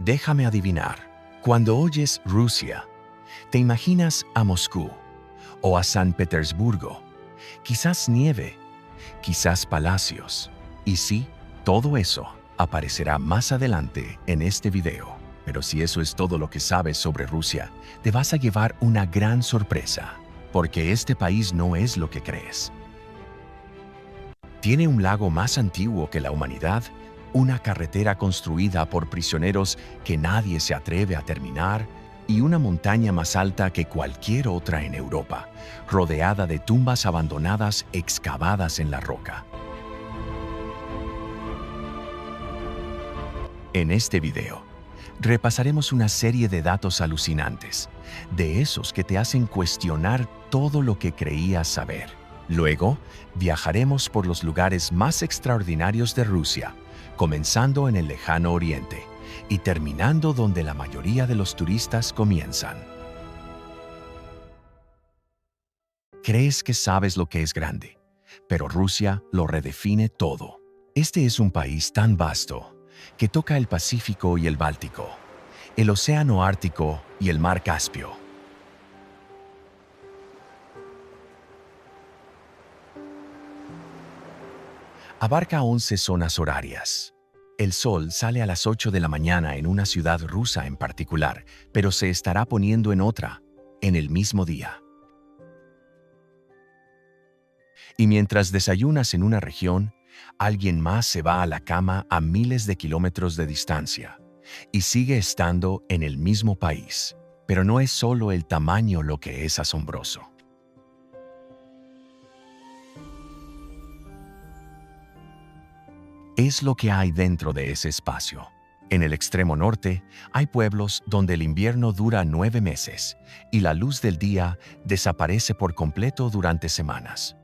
Déjame adivinar. Cuando oyes Rusia, te imaginas a Moscú o a San Petersburgo, quizás nieve, quizás palacios. Y sí, todo eso aparecerá más adelante en este video. Pero si eso es todo lo que sabes sobre Rusia, te vas a llevar una gran sorpresa, porque este país no es lo que crees. Tiene un lago más antiguo que la humanidad, una carretera construida por prisioneros que nadie se atreve a terminar y una montaña más alta que cualquier otra en Europa, rodeada de tumbas abandonadas excavadas en la roca. En este video, repasaremos una serie de datos alucinantes, de esos que te hacen cuestionar todo lo que creías saber. Luego, viajaremos por los lugares más extraordinarios de Rusia, comenzando en el lejano oriente y terminando donde la mayoría de los turistas comienzan. Crees que sabes lo que es grande, pero Rusia lo redefine todo. Este es un país tan vasto que toca el Pacífico y el Báltico, el Océano Ártico y el Mar Caspio. Abarca 11 zonas horarias. El sol sale a las 8 de la mañana en una ciudad rusa en particular, pero se estará poniendo en otra, en el mismo día. Y mientras desayunas en una región, alguien más se va a la cama a miles de kilómetros de distancia y sigue estando en el mismo país. Pero no es solo el tamaño lo que es asombroso. Es lo que hay dentro de ese espacio. En el extremo norte, hay pueblos donde el invierno dura 9 meses y la luz del día desaparece por completo durante semanas.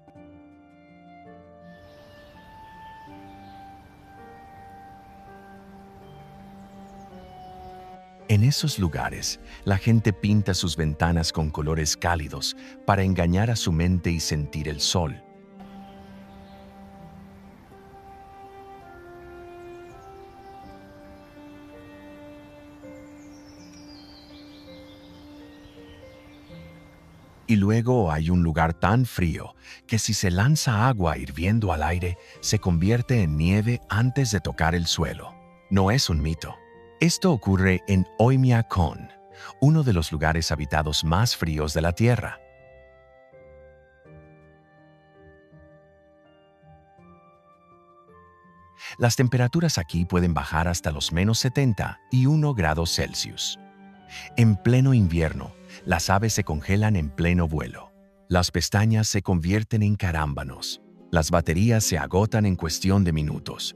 En esos lugares, la gente pinta sus ventanas con colores cálidos para engañar a su mente y sentir el sol. Y luego hay un lugar tan frío que si se lanza agua hirviendo al aire, se convierte en nieve antes de tocar el suelo. No es un mito. Esto ocurre en Oymyakon, uno de los lugares habitados más fríos de la Tierra. Las temperaturas aquí pueden bajar hasta los -70 y 1 grado Celsius. En pleno invierno, las aves se congelan en pleno vuelo. Las pestañas se convierten en carámbanos. Las baterías se agotan en cuestión de minutos.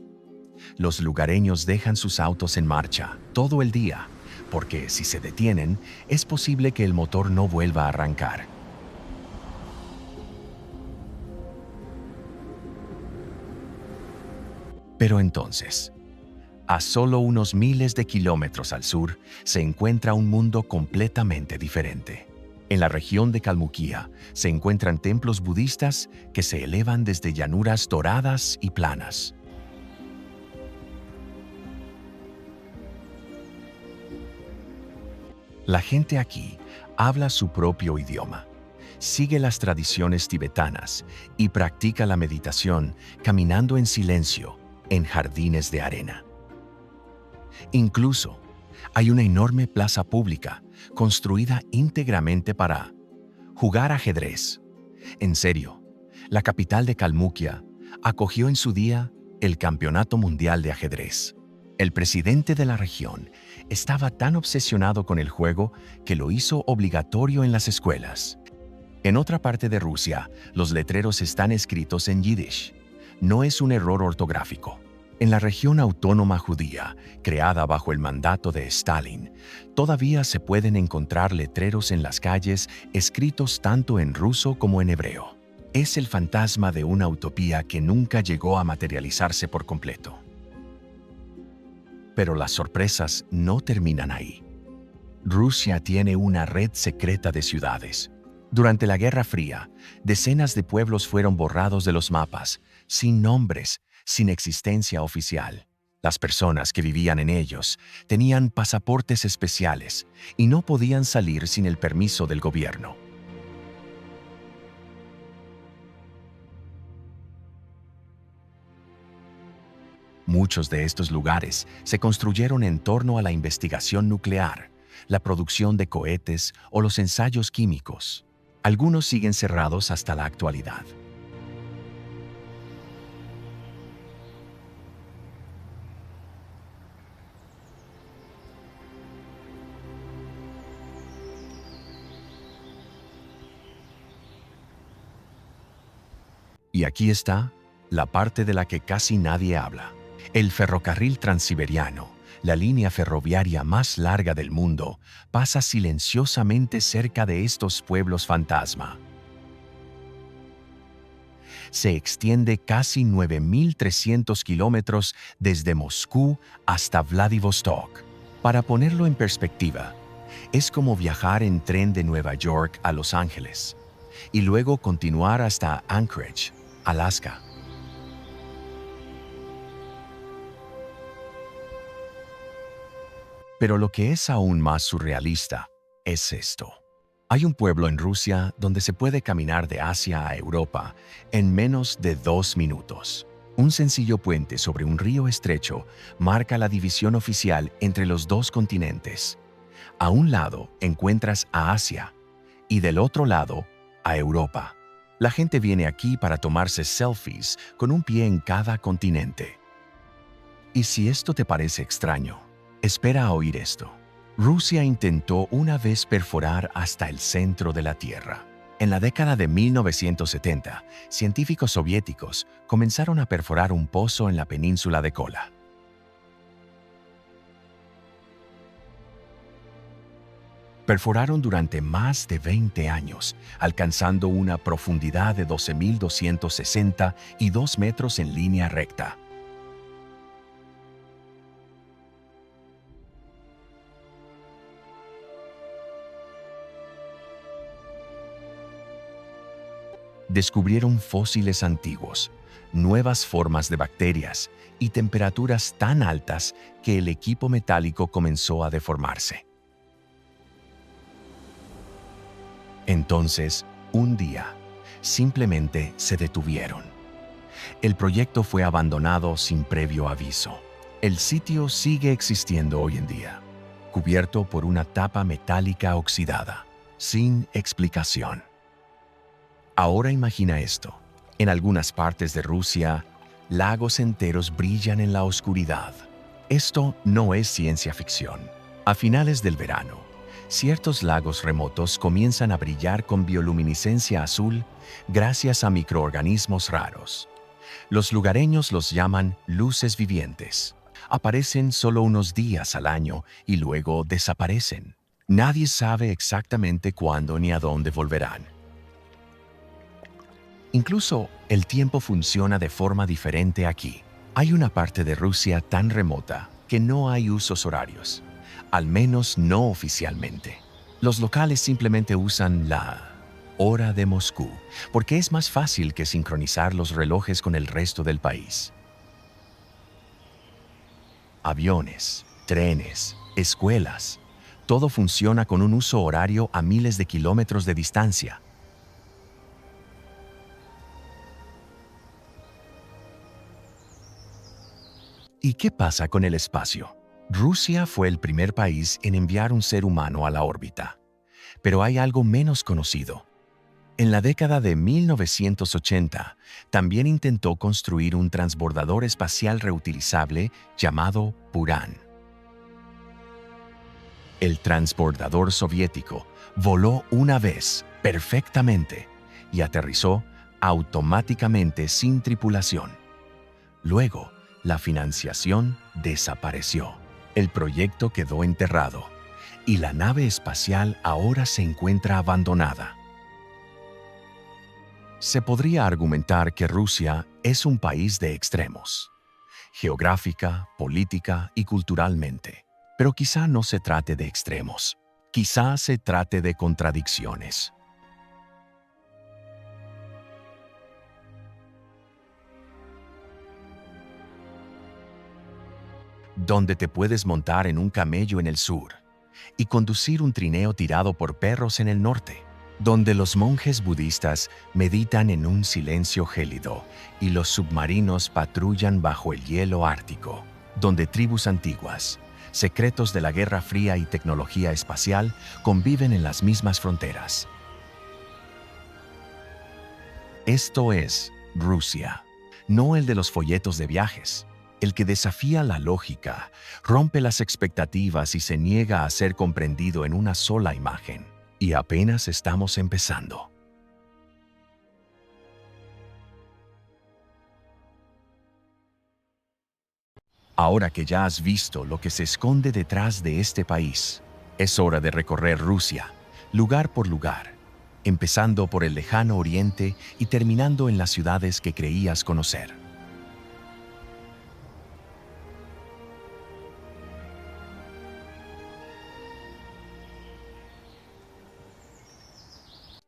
Los lugareños dejan sus autos en marcha todo el día, porque si se detienen, es posible que el motor no vuelva a arrancar. Pero entonces, a solo unos miles de kilómetros al sur, se encuentra un mundo completamente diferente. En la región de Kalmukia se encuentran templos budistas que se elevan desde llanuras doradas y planas. La gente aquí habla su propio idioma, sigue las tradiciones tibetanas y practica la meditación caminando en silencio en jardines de arena. Incluso, hay una enorme plaza pública construida íntegramente para jugar ajedrez. En serio, la capital de Kalmukia acogió en su día el Campeonato Mundial de Ajedrez. El presidente de la región estaba tan obsesionado con el juego que lo hizo obligatorio en las escuelas. En otra parte de Rusia, los letreros están escritos en yiddish. No es un error ortográfico. En la región autónoma judía, creada bajo el mandato de Stalin, todavía se pueden encontrar letreros en las calles escritos tanto en ruso como en hebreo. Es el fantasma de una utopía que nunca llegó a materializarse por completo. Pero las sorpresas no terminan ahí. Rusia tiene una red secreta de ciudades. Durante la Guerra Fría, decenas de pueblos fueron borrados de los mapas, sin nombres, sin existencia oficial. Las personas que vivían en ellos tenían pasaportes especiales y no podían salir sin el permiso del gobierno. Muchos de estos lugares se construyeron en torno a la investigación nuclear, la producción de cohetes o los ensayos químicos. Algunos siguen cerrados hasta la actualidad. Y aquí está la parte de la que casi nadie habla. El ferrocarril transiberiano, la línea ferroviaria más larga del mundo, pasa silenciosamente cerca de estos pueblos fantasma. Se extiende casi 9.300 kilómetros desde Moscú hasta Vladivostok. Para ponerlo en perspectiva, es como viajar en tren de Nueva York a Los Ángeles y luego continuar hasta Anchorage, Alaska. Pero lo que es aún más surrealista es esto. Hay un pueblo en Rusia donde se puede caminar de Asia a Europa en menos de 2 minutos. Un sencillo puente sobre un río estrecho marca la división oficial entre los dos continentes. A un lado encuentras a Asia y del otro lado a Europa. La gente viene aquí para tomarse selfies con un pie en cada continente. Y si esto te parece extraño, espera a oír esto. Rusia intentó una vez perforar hasta el centro de la Tierra. En la década de 1970, científicos soviéticos comenzaron a perforar un pozo en la península de Kola. Perforaron durante más de 20 años, alcanzando una profundidad de 12.260 y 2 metros en línea recta. Descubrieron fósiles antiguos, nuevas formas de bacterias y temperaturas tan altas que el equipo metálico comenzó a deformarse. Entonces, un día, simplemente se detuvieron. El proyecto fue abandonado sin previo aviso. El sitio sigue existiendo hoy en día, cubierto por una tapa metálica oxidada, sin explicación. Ahora imagina esto. En algunas partes de Rusia, lagos enteros brillan en la oscuridad. Esto no es ciencia ficción. A finales del verano, ciertos lagos remotos comienzan a brillar con bioluminiscencia azul gracias a microorganismos raros. Los lugareños los llaman luces vivientes. Aparecen solo unos días al año y luego desaparecen. Nadie sabe exactamente cuándo ni a dónde volverán. Incluso el tiempo funciona de forma diferente aquí. Hay una parte de Rusia tan remota que no hay usos horarios, al menos no oficialmente. Los locales simplemente usan la hora de Moscú, porque es más fácil que sincronizar los relojes con el resto del país. Aviones, trenes, escuelas, todo funciona con un uso horario a miles de kilómetros de distancia. ¿Y qué pasa con el espacio? Rusia fue el primer país en enviar un ser humano a la órbita, pero hay algo menos conocido. En la década de 1980, también intentó construir un transbordador espacial reutilizable llamado Buran. El transbordador soviético voló una vez perfectamente y aterrizó automáticamente sin tripulación. Luego, la financiación desapareció. El proyecto quedó enterrado y la nave espacial ahora se encuentra abandonada. Se podría argumentar que Rusia es un país de extremos, geográfica, política y culturalmente. Pero quizá no se trate de extremos. Quizá se trate de contradicciones. donde te puedes montar en un camello en el sur y conducir un trineo tirado por perros en el norte, donde los monjes budistas meditan en un silencio gélido y los submarinos patrullan bajo el hielo ártico, donde tribus antiguas, secretos de la Guerra Fría y tecnología espacial conviven en las mismas fronteras. Esto es Rusia, no el de los folletos de viajes, el que desafía la lógica, rompe las expectativas y se niega a ser comprendido en una sola imagen. Y apenas estamos empezando. Ahora que ya has visto lo que se esconde detrás de este país, es hora de recorrer Rusia, lugar por lugar, empezando por el lejano oriente y terminando en las ciudades que creías conocer.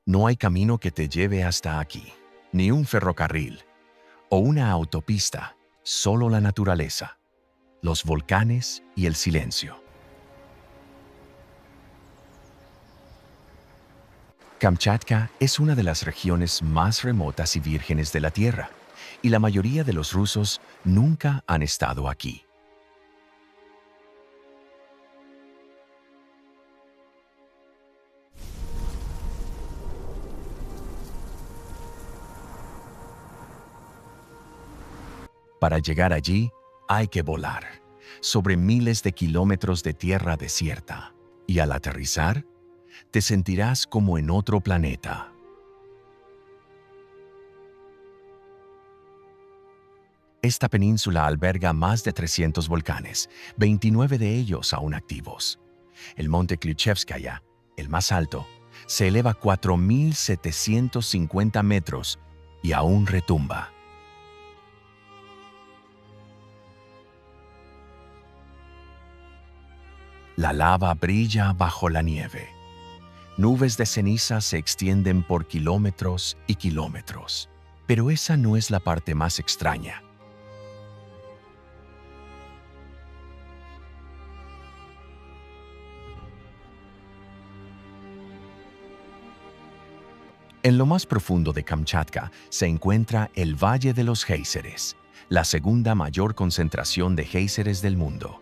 No hay camino que te lleve hasta aquí, ni un ferrocarril o una autopista, solo la naturaleza, los volcanes y el silencio. Kamchatka es una de las regiones más remotas y vírgenes de la Tierra, y la mayoría de los rusos nunca han estado aquí. Para llegar allí, hay que volar, sobre miles de kilómetros de tierra desierta, y al aterrizar, te sentirás como en otro planeta. Esta península alberga más de 300 volcanes, 29 de ellos aún activos. El monte Klyuchevskaya, el más alto, se eleva 4.750 metros y aún retumba. La lava brilla bajo la nieve. Nubes de ceniza se extienden por kilómetros y kilómetros. Pero esa no es la parte más extraña. En lo más profundo de Kamchatka se encuentra el Valle de los Géiseres, la segunda mayor concentración de géiseres del mundo.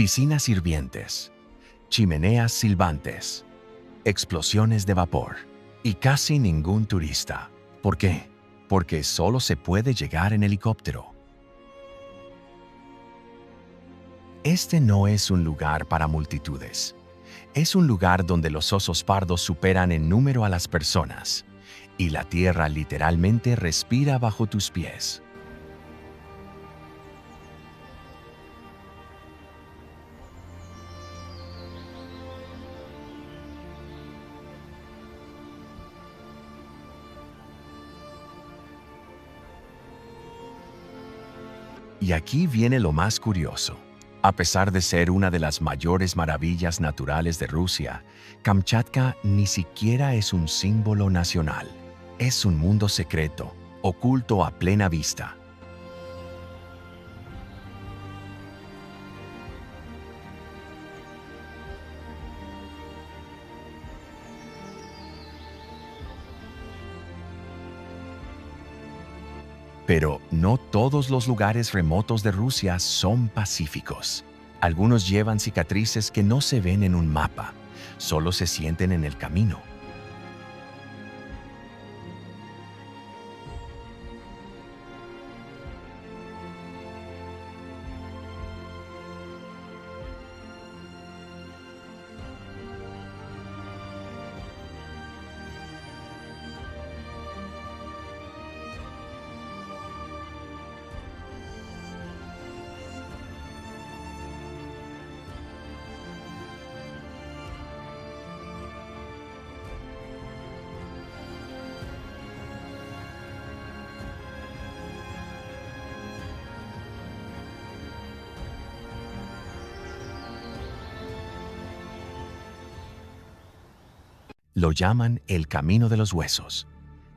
Piscinas hirvientes, chimeneas silbantes, explosiones de vapor y casi ningún turista. ¿Por qué? Porque solo se puede llegar en helicóptero. Este no es un lugar para multitudes. Es un lugar donde los osos pardos superan en número a las personas y la tierra literalmente respira bajo tus pies. Y aquí viene lo más curioso. A pesar de ser una de las mayores maravillas naturales de Rusia, Kamchatka ni siquiera es un símbolo nacional. Es un mundo secreto, oculto a plena vista. Pero no todos los lugares remotos de Rusia son pacíficos. Algunos llevan cicatrices que no se ven en un mapa, solo se sienten en el camino. Lo llaman el Camino de los Huesos.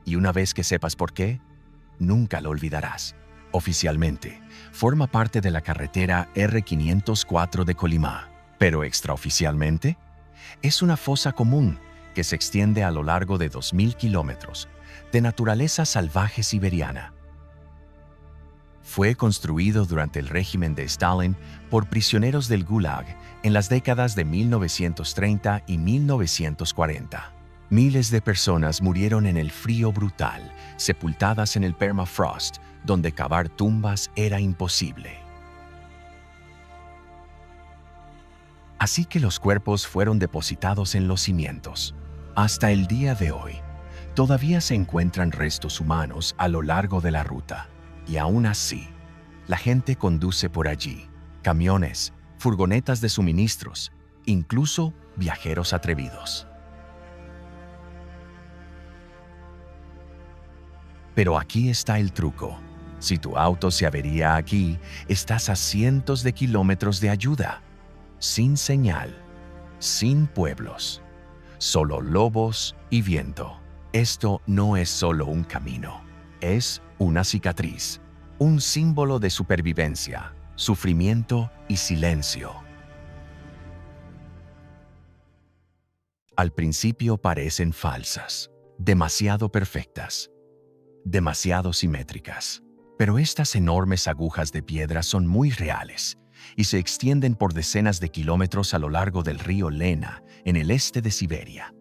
Y una vez que sepas por qué, Nunca lo olvidarás. Oficialmente, forma parte de la carretera R504 de Colima, pero extraoficialmente, es una fosa común que se extiende a lo largo de 2.000 kilómetros de naturaleza salvaje siberiana. Fue construido durante el régimen de Stalin por prisioneros del Gulag en las décadas de 1930 y 1940. Miles de personas murieron en el frío brutal, sepultadas en el permafrost, donde cavar tumbas era imposible. Así que los cuerpos fueron depositados en los cimientos. Hasta el día de hoy, todavía se encuentran restos humanos a lo largo de la ruta. Y aún así, la gente conduce por allí camiones, furgonetas de suministros, incluso viajeros atrevidos. Pero aquí está el truco. Si tu auto se avería aquí, estás a cientos de kilómetros de ayuda, sin señal, sin pueblos, solo lobos y viento. Esto no es solo un camino, es una cicatriz, un símbolo de supervivencia, sufrimiento y silencio. Al principio parecen falsas, demasiado perfectas, demasiado simétricas. Pero estas enormes agujas de piedra son muy reales y se extienden por decenas de kilómetros a lo largo del río Lena, en el este de Siberia.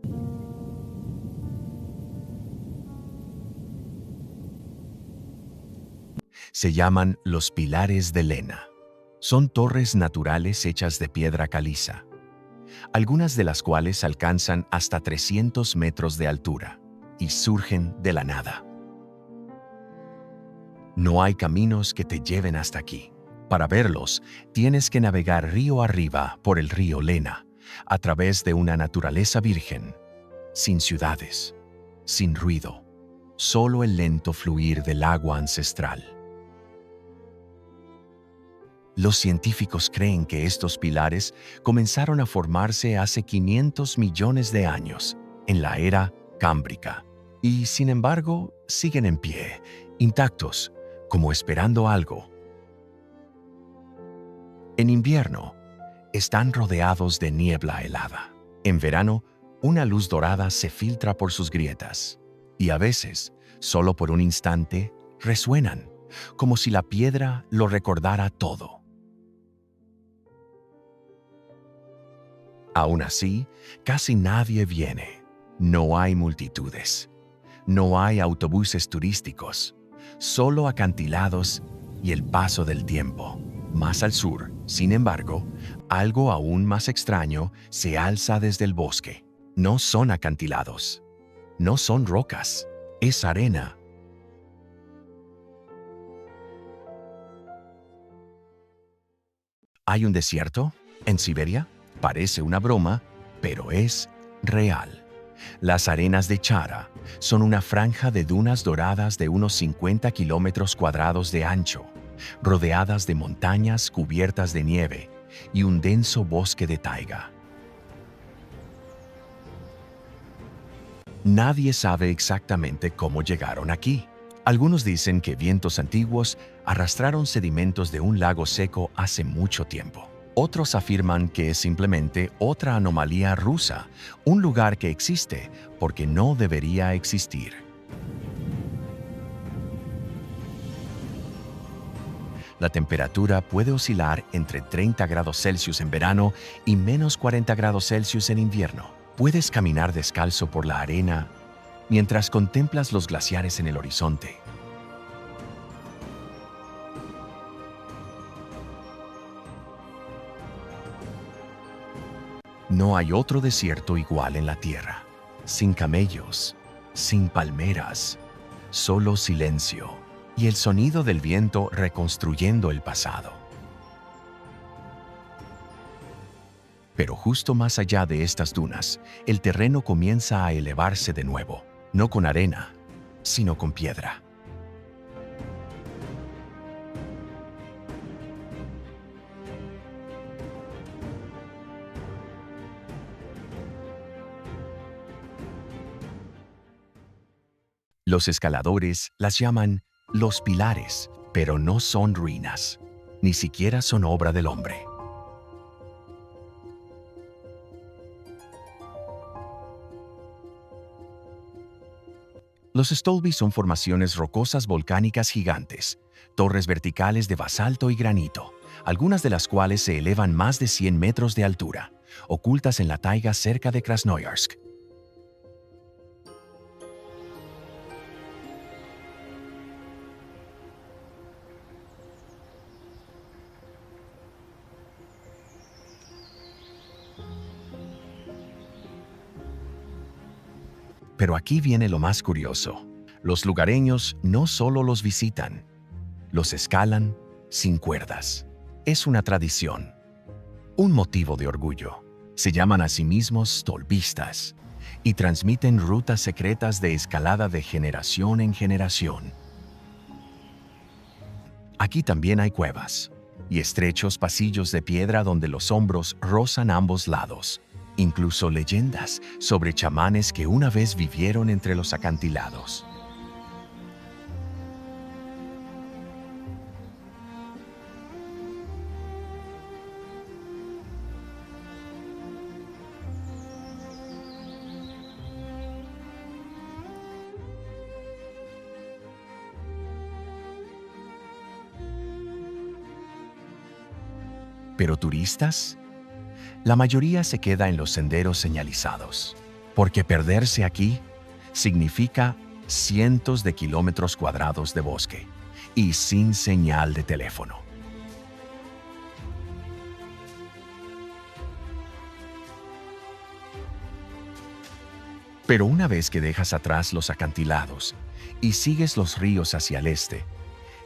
Se llaman los pilares de Lena. Son torres naturales hechas de piedra caliza, algunas de las cuales alcanzan hasta 300 metros de altura y surgen de la nada. No hay caminos que te lleven hasta aquí. Para verlos, tienes que navegar río arriba por el río Lena, a través de una naturaleza virgen, sin ciudades, sin ruido, solo el lento fluir del agua ancestral. Los científicos creen que estos pilares comenzaron a formarse hace 500 millones de años, en la era cámbrica, y sin embargo siguen en pie, intactos, como esperando algo. En invierno, están rodeados de niebla helada. En verano, una luz dorada se filtra por sus grietas, y a veces, solo por un instante, resuenan, como si la piedra lo recordara todo. Aún así, casi nadie viene. No hay multitudes. No hay autobuses turísticos. Solo acantilados y el paso del tiempo. Más al sur, sin embargo, algo aún más extraño se alza desde el bosque. No son acantilados. No son rocas. Es arena. ¿Hay un desierto en Siberia? Parece una broma, pero es real. Las arenas de Chara son una franja de dunas doradas de unos 50 kilómetros cuadrados de ancho, rodeadas de montañas cubiertas de nieve y un denso bosque de taiga. Nadie sabe exactamente cómo llegaron aquí. Algunos dicen que vientos antiguos arrastraron sedimentos de un lago seco hace mucho tiempo. Otros afirman que es simplemente otra anomalía rusa, un lugar que existe porque no debería existir. La temperatura puede oscilar entre 30 grados Celsius en verano y menos 40 grados Celsius en invierno. Puedes caminar descalzo por la arena mientras contemplas los glaciares en el horizonte. No hay otro desierto igual en la Tierra, sin camellos, sin palmeras, solo silencio y el sonido del viento reconstruyendo el pasado. Pero justo más allá de estas dunas, el terreno comienza a elevarse de nuevo, no con arena, sino con piedra. Los escaladores las llaman los pilares, pero no son ruinas, ni siquiera son obra del hombre. Los Stolby son formaciones rocosas volcánicas gigantes, torres verticales de basalto y granito, algunas de las cuales se elevan más de 100 metros de altura, ocultas en la taiga cerca de Krasnoyarsk. Pero aquí viene lo más curioso. Los lugareños no solo los visitan, los escalan sin cuerdas. Es una tradición, un motivo de orgullo. Se llaman a sí mismos stolbistas y transmiten rutas secretas de escalada de generación en generación. Aquí también hay cuevas y estrechos pasillos de piedra donde los hombros rozan ambos lados. Incluso leyendas sobre chamanes que una vez vivieron entre los acantilados. Pero turistas, la mayoría se queda en los senderos señalizados, porque perderse aquí significa cientos de kilómetros cuadrados de bosque y sin señal de teléfono. Pero una vez que dejas atrás los acantilados y sigues los ríos hacia el este,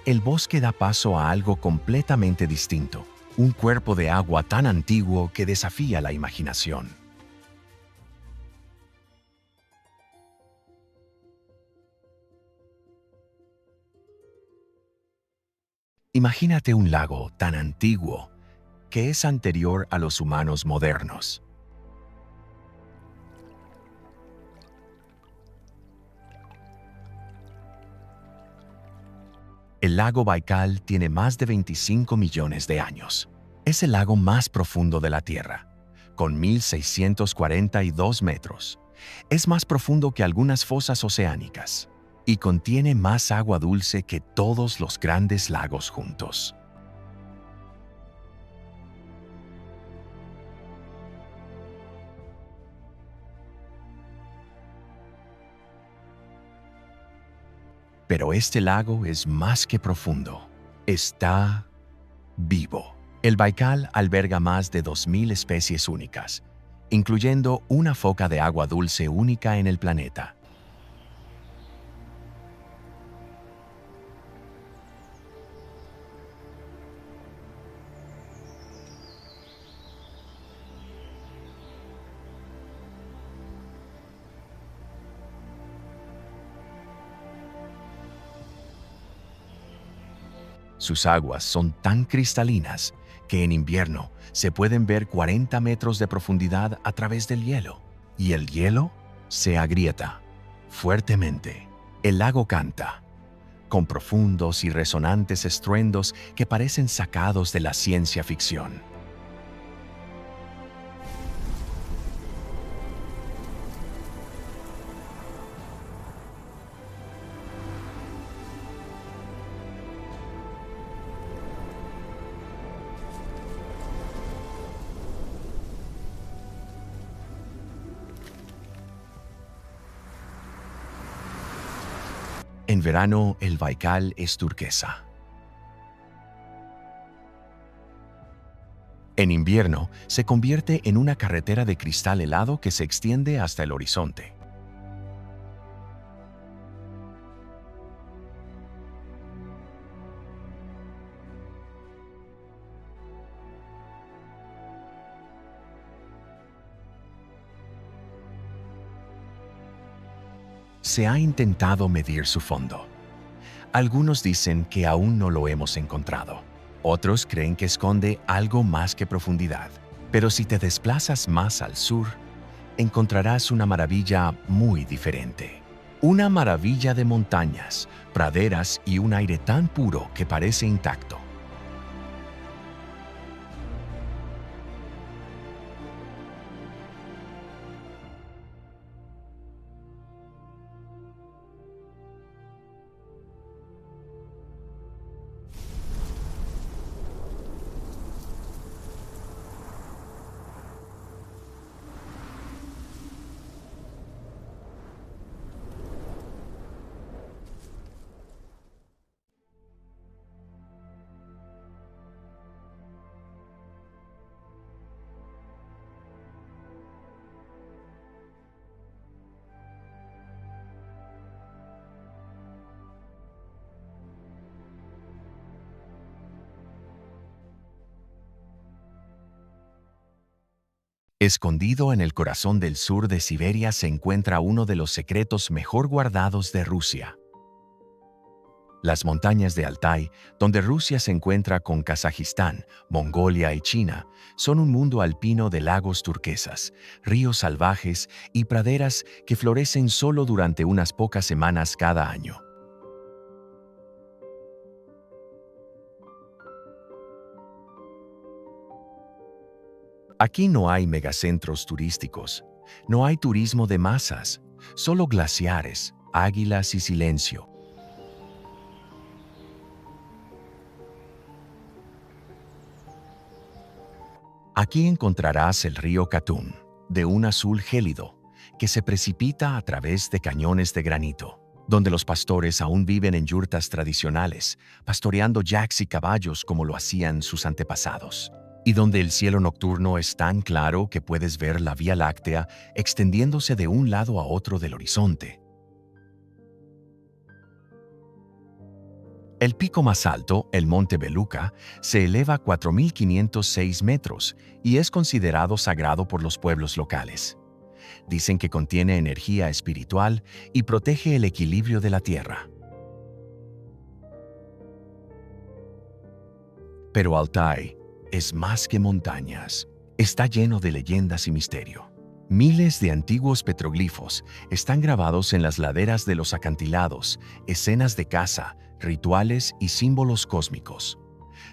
el bosque da paso a algo completamente distinto. Un cuerpo de agua tan antiguo que desafía la imaginación. Imagínate un lago tan antiguo que es anterior a los humanos modernos. El lago Baikal tiene más de 25 millones de años. Es el lago más profundo de la Tierra, con 1.642 metros. Es más profundo que algunas fosas oceánicas y contiene más agua dulce que todos los grandes lagos juntos. Pero este lago es más que profundo. Está vivo. El Baikal alberga más de 2.000 especies únicas, incluyendo una foca de agua dulce única en el planeta. Sus aguas son tan cristalinas que en invierno se pueden ver 40 metros de profundidad a través del hielo, y el hielo se agrieta fuertemente. El lago canta, con profundos y resonantes estruendos que parecen sacados de la ciencia ficción. En verano, el Baikal es turquesa. En invierno, se convierte en una carretera de cristal helado que se extiende hasta el horizonte. Se ha intentado medir su fondo. Algunos dicen que aún no lo hemos encontrado. Otros creen que esconde algo más que profundidad. Pero si te desplazas más al sur, encontrarás una maravilla muy diferente. Una maravilla de montañas, praderas y un aire tan puro que parece intacto. Escondido en el corazón del sur de Siberia se encuentra uno de los secretos mejor guardados de Rusia. Las montañas de Altai, donde Rusia se encuentra con Kazajistán, Mongolia y China, son un mundo alpino de lagos turquesas, ríos salvajes y praderas que florecen solo durante unas pocas semanas cada año. Aquí no hay megacentros turísticos, no hay turismo de masas, solo glaciares, águilas y silencio. Aquí encontrarás el río Katun, de un azul gélido, que se precipita a través de cañones de granito, donde los pastores aún viven en yurtas tradicionales, pastoreando yaks y caballos como lo hacían sus antepasados, y donde el cielo nocturno es tan claro que puedes ver la Vía Láctea extendiéndose de un lado a otro del horizonte. El pico más alto, el Monte Beluca, se eleva a 4.506 metros y es considerado sagrado por los pueblos locales. Dicen que contiene energía espiritual y protege el equilibrio de la tierra. Pero Altai es más que montañas. Está lleno de leyendas y misterio. Miles de antiguos petroglifos están grabados en las laderas de los acantilados, escenas de caza, rituales y símbolos cósmicos.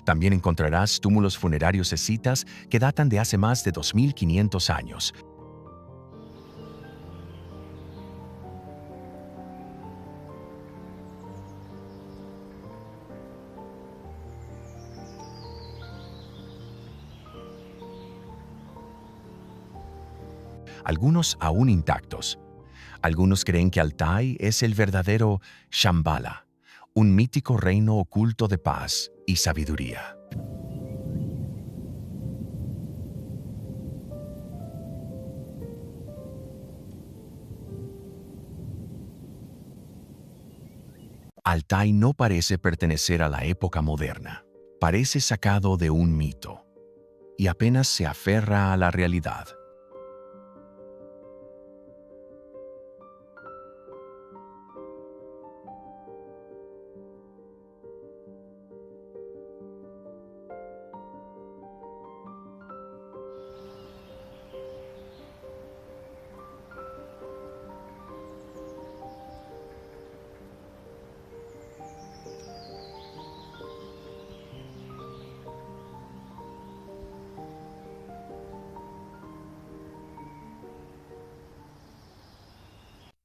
También encontrarás túmulos funerarios escitas que datan de hace más de 2.500 años. Algunos aún intactos. Algunos creen que Altai es el verdadero Shambhala, un mítico reino oculto de paz y sabiduría. Altai no parece pertenecer a la época moderna. Parece sacado de un mito y apenas se aferra a la realidad.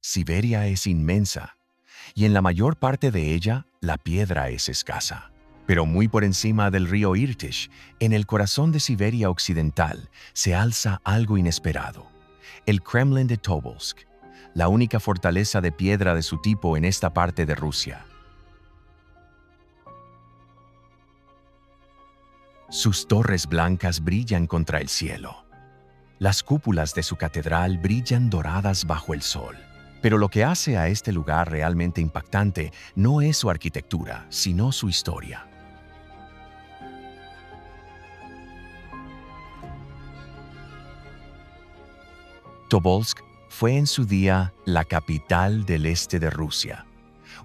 Siberia es inmensa, y en la mayor parte de ella la piedra es escasa. Pero muy por encima del río Irtish, en el corazón de Siberia occidental, se alza algo inesperado: el Kremlin de Tobolsk, la única fortaleza de piedra de su tipo en esta parte de Rusia. Sus torres blancas brillan contra el cielo. Las cúpulas de su catedral brillan doradas bajo el sol. Pero lo que hace a este lugar realmente impactante no es su arquitectura, sino su historia. Tobolsk fue en su día la capital del este de Rusia,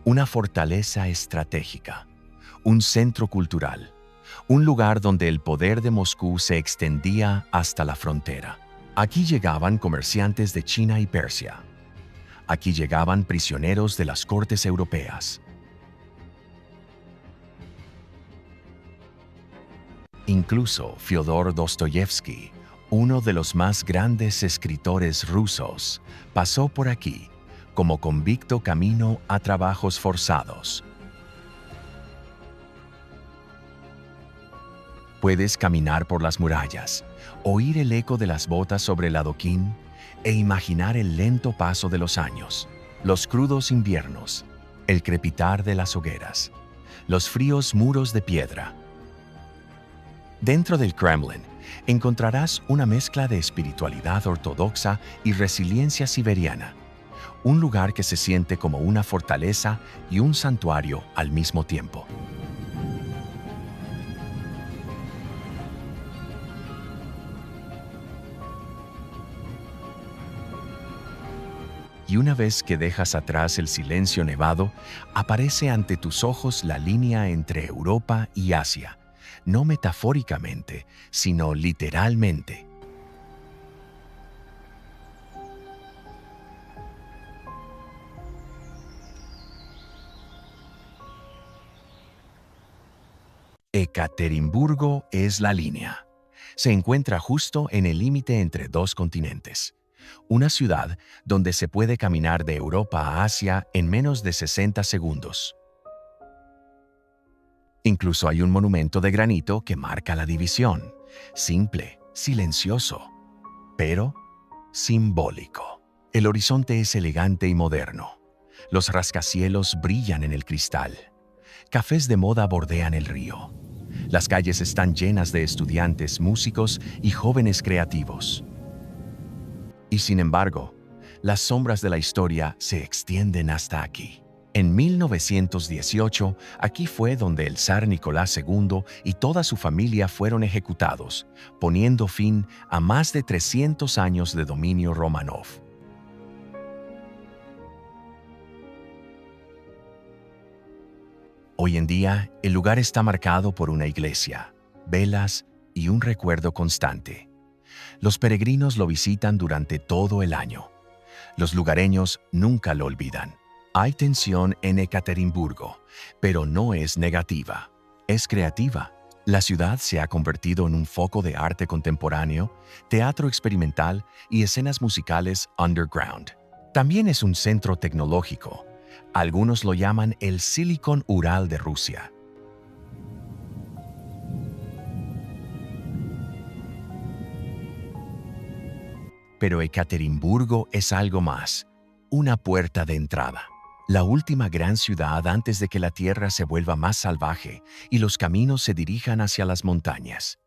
una fortaleza estratégica, un centro cultural, un lugar donde el poder de Moscú se extendía hasta la frontera. Aquí llegaban comerciantes de China y Persia. Aquí llegaban prisioneros de las cortes europeas. Incluso Fyodor Dostoyevsky, uno de los más grandes escritores rusos, pasó por aquí como convicto camino a trabajos forzados. Puedes caminar por las murallas, oír el eco de las botas sobre el adoquín e imaginar el lento paso de los años, los crudos inviernos, el crepitar de las hogueras, los fríos muros de piedra. Dentro del Kremlin encontrarás una mezcla de espiritualidad ortodoxa y resiliencia siberiana, un lugar que se siente como una fortaleza y un santuario al mismo tiempo. Y una vez que dejas atrás el silencio nevado, aparece ante tus ojos la línea entre Europa y Asia, no metafóricamente, sino literalmente. Ekaterimburgo es la línea. Se encuentra justo en el límite entre dos continentes. Una ciudad donde se puede caminar de Europa a Asia en menos de 60 segundos. Incluso hay un monumento de granito que marca la división. Simple, silencioso, pero simbólico. El horizonte es elegante y moderno. Los rascacielos brillan en el cristal. Cafés de moda bordean el río. Las calles están llenas de estudiantes, músicos y jóvenes creativos. Y sin embargo, las sombras de la historia se extienden hasta aquí. En 1918, aquí fue donde el zar Nicolás II y toda su familia fueron ejecutados, poniendo fin a más de 300 años de dominio Romanov. Hoy en día, el lugar está marcado por una iglesia, velas y un recuerdo constante. Los peregrinos lo visitan durante todo el año. Los lugareños nunca lo olvidan. Hay tensión en Ekaterimburgo, pero no es negativa, es creativa. La ciudad se ha convertido en un foco de arte contemporáneo, teatro experimental y escenas musicales underground. También es un centro tecnológico. Algunos lo llaman el Silicon Ural de Rusia. Pero Ekaterimburgo es algo más, una puerta de entrada. La última gran ciudad antes de que la tierra se vuelva más salvaje y los caminos se dirijan hacia las montañas.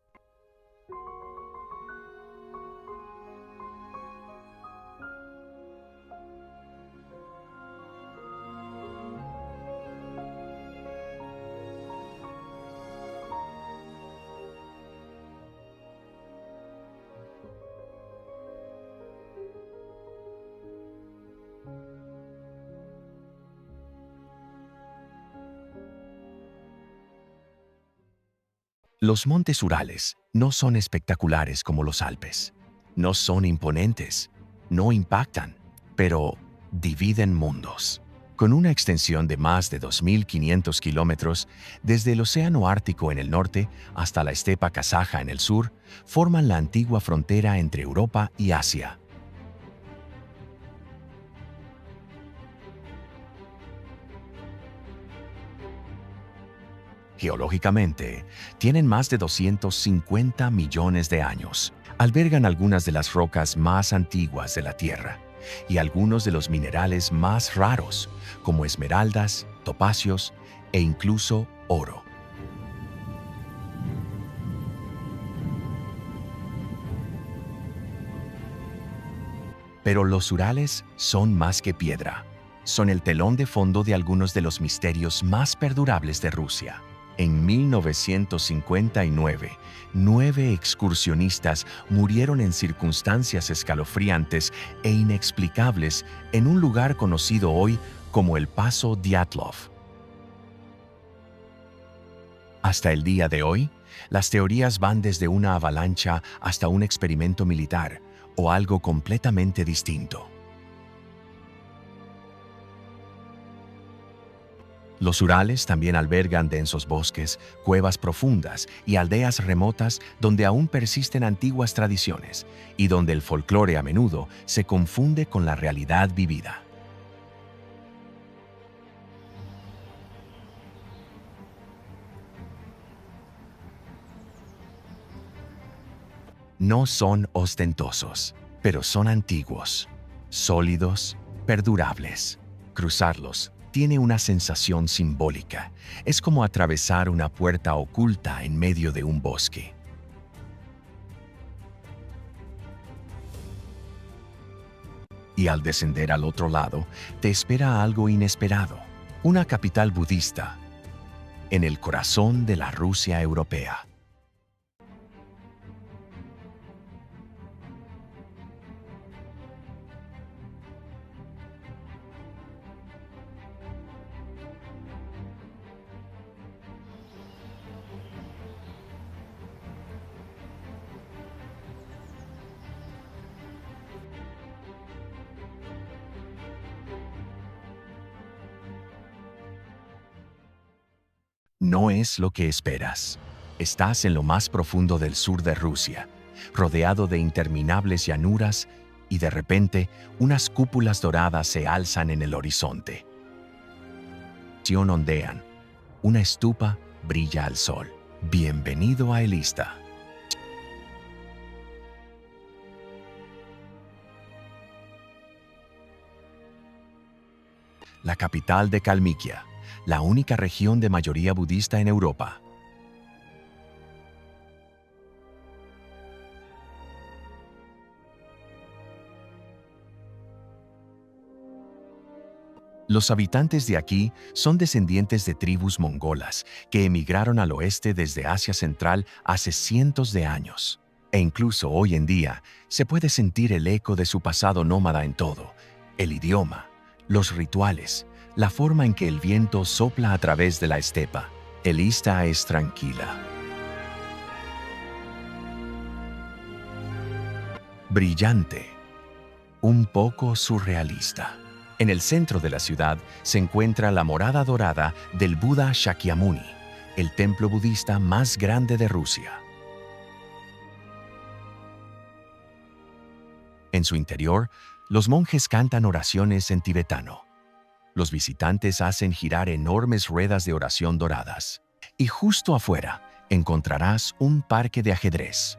Los montes Urales no son espectaculares como los Alpes. No son imponentes, no impactan, pero dividen mundos. Con una extensión de más de 2.500 kilómetros, desde el Océano Ártico en el norte hasta la estepa kazaja en el sur, forman la antigua frontera entre Europa y Asia. Geológicamente, tienen más de 250 millones de años. Albergan algunas de las rocas más antiguas de la Tierra y algunos de los minerales más raros, como esmeraldas, topacios e incluso oro. Pero los Urales son más que piedra. Son el telón de fondo de algunos de los misterios más perdurables de Rusia. En 1959, 9 excursionistas murieron en circunstancias escalofriantes e inexplicables en un lugar conocido hoy como el Paso Dyatlov. Hasta el día de hoy, las teorías van desde una avalancha hasta un experimento militar o algo completamente distinto. Los Urales también albergan densos bosques, cuevas profundas y aldeas remotas donde aún persisten antiguas tradiciones y donde el folclore a menudo se confunde con la realidad vivida. No son ostentosos, pero son antiguos, sólidos, perdurables. Cruzarlos tiene una sensación simbólica. Es como atravesar una puerta oculta en medio de un bosque. Y al descender al otro lado, te espera algo inesperado. Una capital budista en el corazón de la Rusia europea. No es lo que esperas. Estás en lo más profundo del sur de Rusia, rodeado de interminables llanuras, y de repente unas cúpulas doradas se alzan en el horizonte. Ondean. Una estupa brilla al sol. Bienvenido a Elista. La capital de Kalmykia, la única región de mayoría budista en Europa. Los habitantes de aquí son descendientes de tribus mongolas que emigraron al oeste desde Asia Central hace cientos de años. E incluso hoy en día se puede sentir el eco de su pasado nómada en todo: el idioma, los rituales, la forma en que el viento sopla a través de la estepa. Elista es tranquila, brillante, un poco surrealista. En el centro de la ciudad se encuentra la morada dorada del Buda Shakyamuni, el templo budista más grande de Rusia. En su interior, los monjes cantan oraciones en tibetano. Los visitantes hacen girar enormes ruedas de oración doradas. Y justo afuera encontrarás un parque de ajedrez.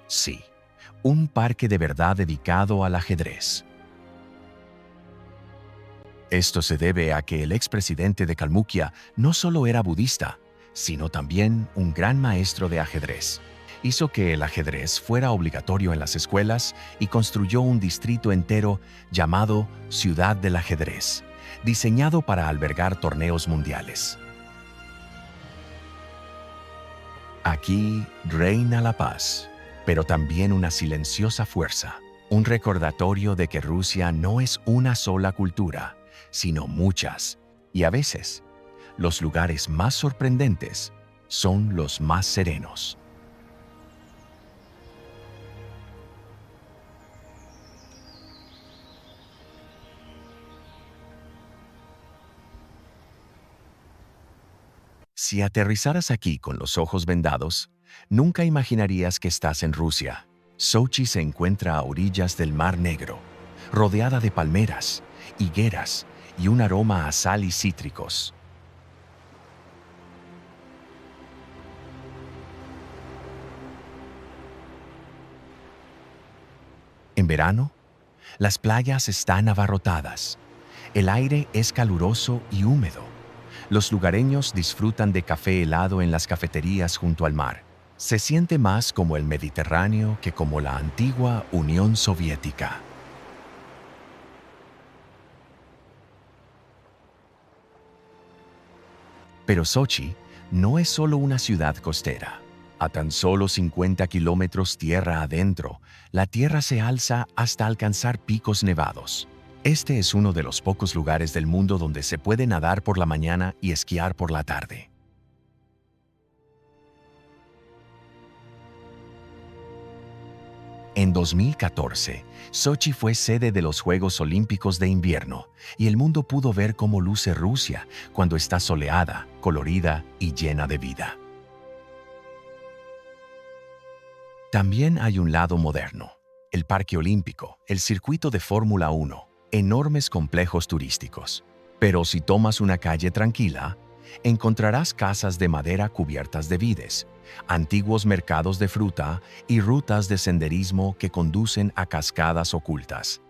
Sí, un parque de verdad dedicado al ajedrez. Esto se debe a que el expresidente de Kalmukia no solo era budista, sino también un gran maestro de ajedrez. Hizo que el ajedrez fuera obligatorio en las escuelas y construyó un distrito entero llamado Ciudad del Ajedrez, diseñado para albergar torneos mundiales. Aquí reina la paz, pero también una silenciosa fuerza, un recordatorio de que Rusia no es una sola cultura, sino muchas, y a veces, los lugares más sorprendentes son los más serenos. Si aterrizaras aquí con los ojos vendados, nunca imaginarías que estás en Rusia. Sochi se encuentra a orillas del Mar Negro, rodeada de palmeras, higueras y un aroma a sal y cítricos. En verano, las playas están abarrotadas. El aire es caluroso y húmedo. Los lugareños disfrutan de café helado en las cafeterías junto al mar. Se siente más como el Mediterráneo que como la antigua Unión Soviética. Pero Sochi no es solo una ciudad costera. A tan solo 50 kilómetros tierra adentro, la tierra se alza hasta alcanzar picos nevados. Este es uno de los pocos lugares del mundo donde se puede nadar por la mañana y esquiar por la tarde. En 2014, Sochi fue sede de los Juegos Olímpicos de Invierno y el mundo pudo ver cómo luce Rusia cuando está soleada, colorida y llena de vida. También hay un lado moderno: el Parque Olímpico, el circuito de Fórmula 1, enormes complejos turísticos. Pero si tomas una calle tranquila, encontrarás casas de madera cubiertas de vides, antiguos mercados de fruta y rutas de senderismo que conducen a cascadas ocultas.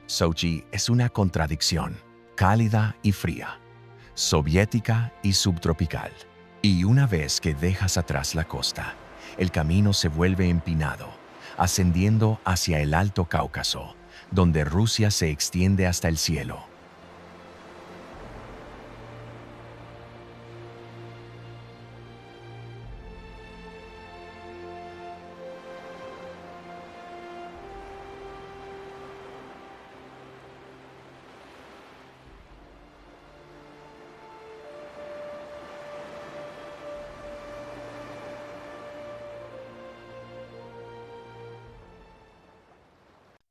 Sochi es una contradicción: cálida y fría, soviética y subtropical. Y una vez que dejas atrás la costa, el camino se vuelve empinado, ascendiendo hacia el Alto Cáucaso, donde Rusia se extiende hasta el cielo.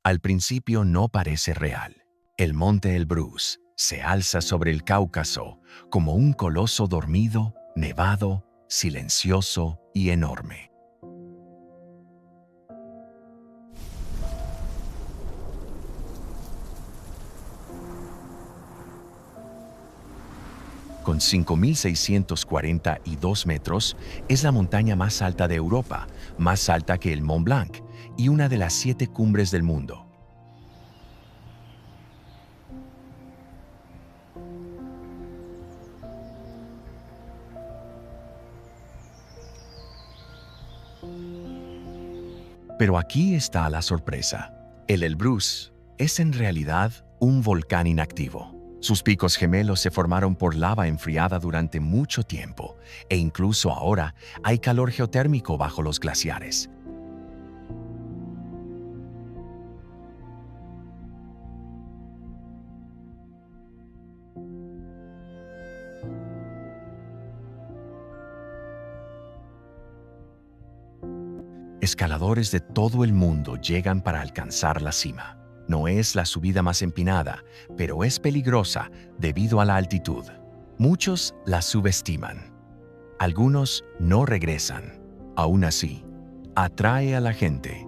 Al principio no parece real. El monte Elbrus se alza sobre el Cáucaso como un coloso dormido, nevado, silencioso y enorme. Con 5.642 metros, es la montaña más alta de Europa, más alta que el Mont Blanc y una de las 7 cumbres del mundo. Pero aquí está la sorpresa. El Elbrus es en realidad un volcán inactivo. Sus picos gemelos se formaron por lava enfriada durante mucho tiempo, e incluso ahora hay calor geotérmico bajo los glaciares. Escaladores de todo el mundo llegan para alcanzar la cima. No es la subida más empinada, pero es peligrosa debido a la altitud. Muchos la subestiman. Algunos no regresan. Aún así, atrae a la gente.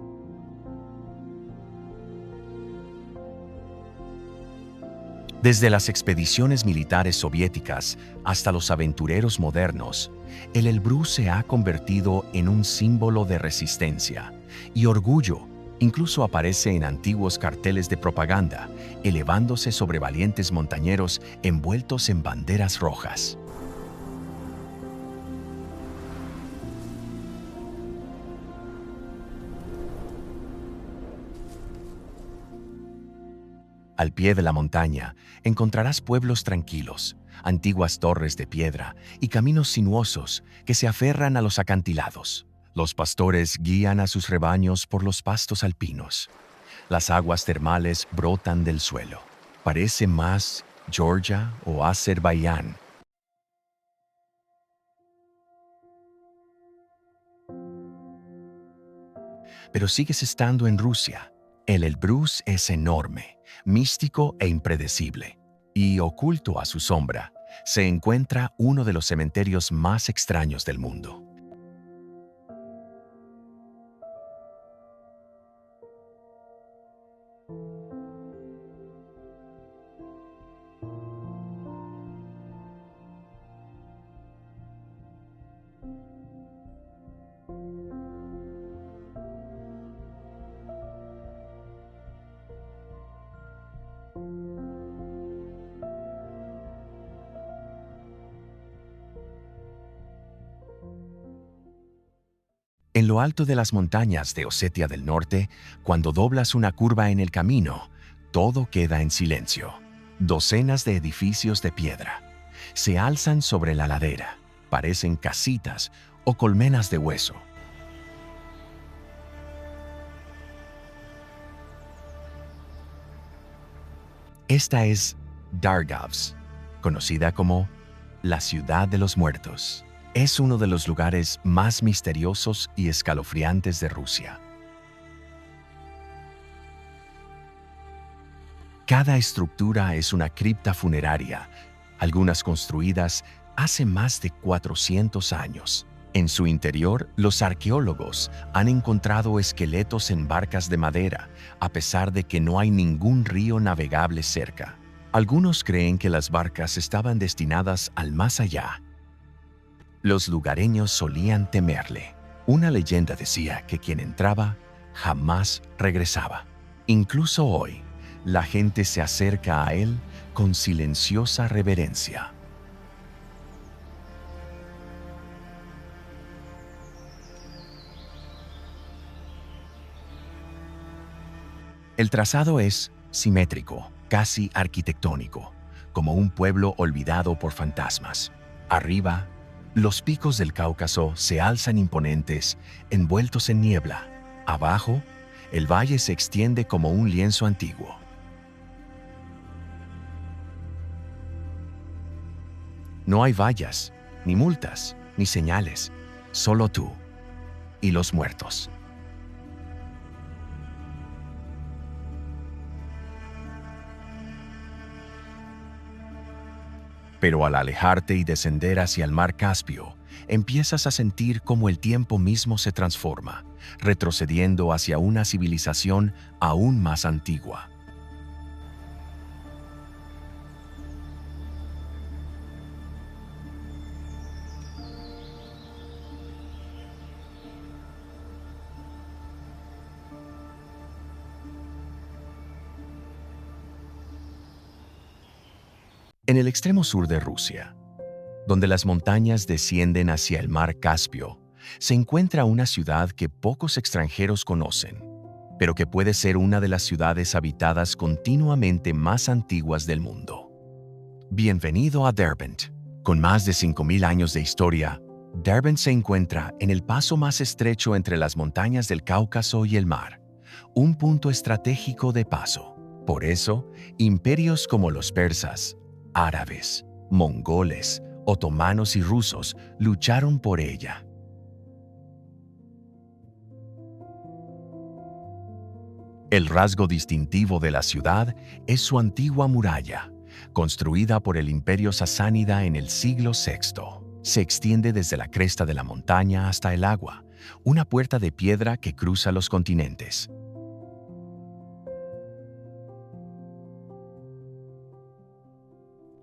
Desde las expediciones militares soviéticas hasta los aventureros modernos, el Elbrus se ha convertido en un símbolo de resistencia y orgullo. Incluso aparece en antiguos carteles de propaganda, elevándose sobre valientes montañeros envueltos en banderas rojas. Al pie de la montaña encontrarás pueblos tranquilos, antiguas torres de piedra y caminos sinuosos que se aferran a los acantilados. Los pastores guían a sus rebaños por los pastos alpinos. Las aguas termales brotan del suelo. Parece más Georgia o Azerbaiyán. Pero sigues estando en Rusia. El Elbrus es enorme, místico e impredecible. Y oculto a su sombra, se encuentra uno de los cementerios más extraños del mundo. En lo alto de las montañas de Osetia del Norte, cuando doblas una curva en el camino, todo queda en silencio. Docenas de edificios de piedra se alzan sobre la ladera, parecen casitas o colmenas de hueso. Esta es Dargavs, conocida como La ciudad de los muertos. Es uno de los lugares más misteriosos y escalofriantes de Rusia. Cada estructura es una cripta funeraria, algunas construidas hace más de 400 años. En su interior, los arqueólogos han encontrado esqueletos en barcas de madera, a pesar de que no hay ningún río navegable cerca. Algunos creen que las barcas estaban destinadas al más allá. Los lugareños solían temerle. Una leyenda decía que quien entraba jamás regresaba. Incluso hoy, la gente se acerca a él con silenciosa reverencia. El trazado es simétrico, casi arquitectónico, como un pueblo olvidado por fantasmas. Arriba, los picos del Cáucaso se alzan imponentes, envueltos en niebla. Abajo, el valle se extiende como un lienzo antiguo. No hay vallas, ni multas, ni señales, solo tú y los muertos. Pero al alejarte y descender hacia el mar Caspio, empiezas a sentir cómo el tiempo mismo se transforma, retrocediendo hacia una civilización aún más antigua. En el extremo sur de Rusia, donde las montañas descienden hacia el mar Caspio, se encuentra una ciudad que pocos extranjeros conocen, pero que puede ser una de las ciudades habitadas continuamente más antiguas del mundo. Bienvenido a Derbent. Con más de 5.000 años de historia, Derbent se encuentra en el paso más estrecho entre las montañas del Cáucaso y el mar, un punto estratégico de paso. Por eso, imperios como los persas, árabes, mongoles, otomanos y rusos lucharon por ella. El rasgo distintivo de la ciudad es su antigua muralla, construida por el Imperio Sasánida en el siglo VI. Se extiende desde la cresta de la montaña hasta el agua, una puerta de piedra que cruza los continentes.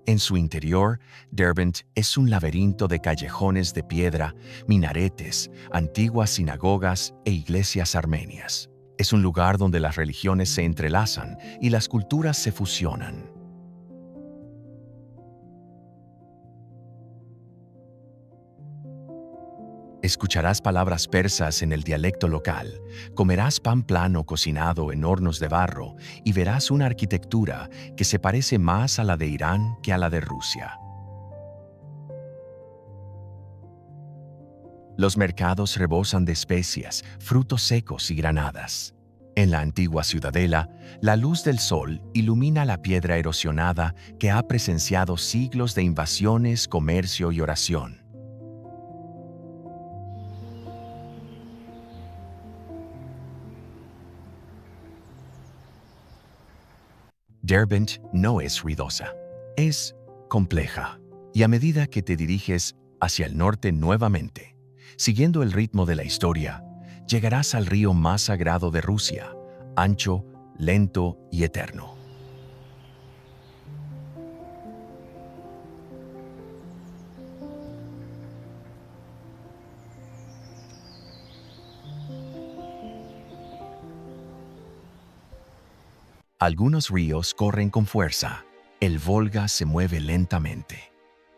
En su interior, Derbent es un laberinto de callejones de piedra, minaretes, antiguas sinagogas e iglesias armenias. Es un lugar donde las religiones se entrelazan y las culturas se fusionan. Escucharás palabras persas en el dialecto local, comerás pan plano cocinado en hornos de barro y verás una arquitectura que se parece más a la de Irán que a la de Rusia. Los mercados rebosan de especias, frutos secos y granadas. En la antigua ciudadela, la luz del sol ilumina la piedra erosionada que ha presenciado siglos de invasiones, comercio y oración. Derbent no es ruidosa, es compleja. Y a medida que te diriges hacia el norte nuevamente, siguiendo el ritmo de la historia, llegarás al río más sagrado de Rusia, ancho, lento y eterno. Algunos ríos corren con fuerza. El Volga se mueve lentamente,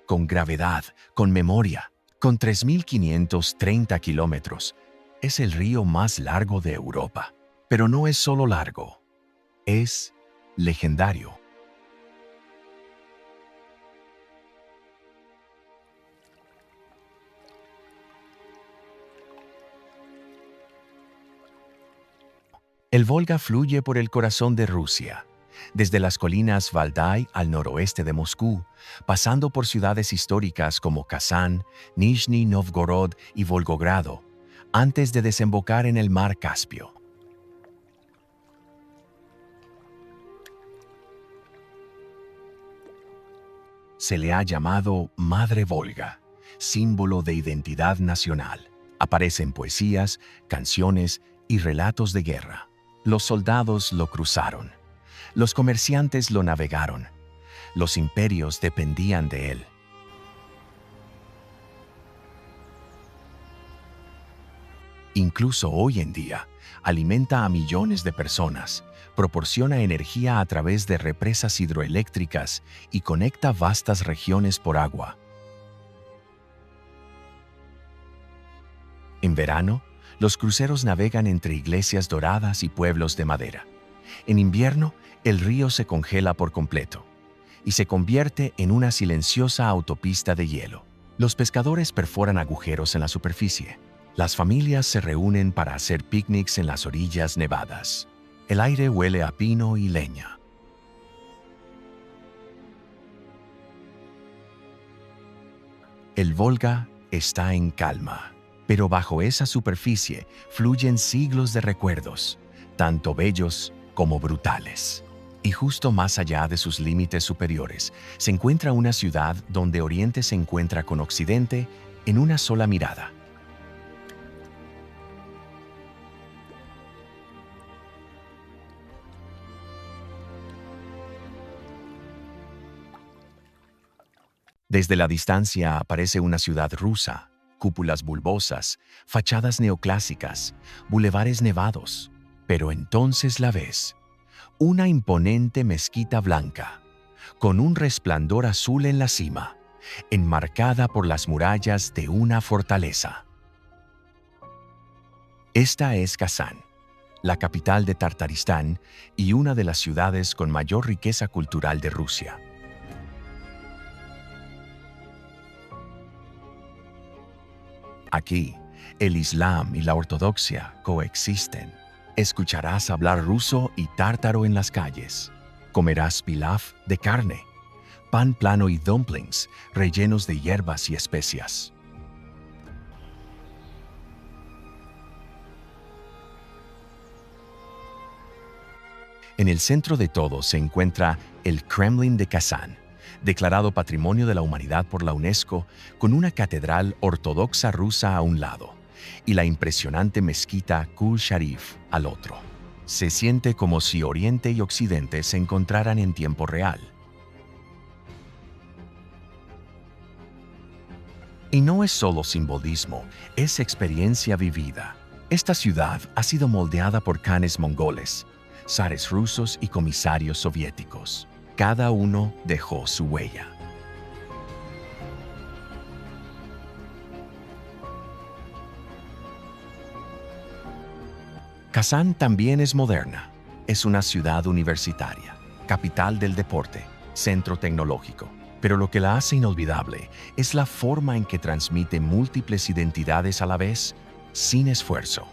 con gravedad, con memoria. Con 3.530 kilómetros, es el río más largo de Europa. Pero no es solo largo, es legendario. El Volga fluye por el corazón de Rusia, desde las colinas Valdai al noroeste de Moscú, pasando por ciudades históricas como Kazán, Nizhny Novgorod y Volgogrado, antes de desembocar en el mar Caspio. Se le ha llamado Madre Volga, símbolo de identidad nacional. Aparece en poesías, canciones y relatos de guerra. Los soldados lo cruzaron. Los comerciantes lo navegaron. Los imperios dependían de él. Incluso hoy en día, alimenta a millones de personas, proporciona energía a través de represas hidroeléctricas y conecta vastas regiones por agua. En verano, los cruceros navegan entre iglesias doradas y pueblos de madera. En invierno, el río se congela por completo y se convierte en una silenciosa autopista de hielo. Los pescadores perforan agujeros en la superficie. Las familias se reúnen para hacer picnics en las orillas nevadas. El aire huele a pino y leña. El Volga está en calma, pero bajo esa superficie fluyen siglos de recuerdos, tanto bellos como brutales. Y justo más allá de sus límites superiores, se encuentra una ciudad donde Oriente se encuentra con Occidente en una sola mirada. Desde la distancia aparece una ciudad rusa, cúpulas bulbosas, fachadas neoclásicas, bulevares nevados. Pero entonces la ves, una imponente mezquita blanca, con un resplandor azul en la cima, enmarcada por las murallas de una fortaleza. Esta es Kazán, la capital de Tartaristán y una de las ciudades con mayor riqueza cultural de Rusia. Aquí, el Islam y la ortodoxia coexisten. Escucharás hablar ruso y tártaro en las calles. Comerás pilaf de carne, pan plano y dumplings rellenos de hierbas y especias. En el centro de todo se encuentra el Kremlin de Kazán, declarado Patrimonio de la Humanidad por la UNESCO, con una catedral ortodoxa rusa a un lado y la impresionante mezquita Kul Sharif al otro. Se siente como si Oriente y Occidente se encontraran en tiempo real. Y no es solo simbolismo, es experiencia vivida. Esta ciudad ha sido moldeada por khanes mongoles, zares rusos y comisarios soviéticos. Cada uno dejó su huella. Kazán también es moderna. Es una ciudad universitaria, capital del deporte, centro tecnológico. Pero lo que la hace inolvidable es la forma en que transmite múltiples identidades a la vez, sin esfuerzo.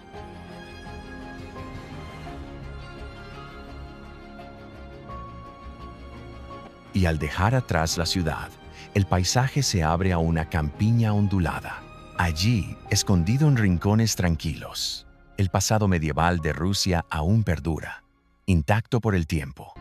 Y al dejar atrás la ciudad, el paisaje se abre a una campiña ondulada. Allí, escondido en rincones tranquilos, el pasado medieval de Rusia aún perdura, intacto por el tiempo.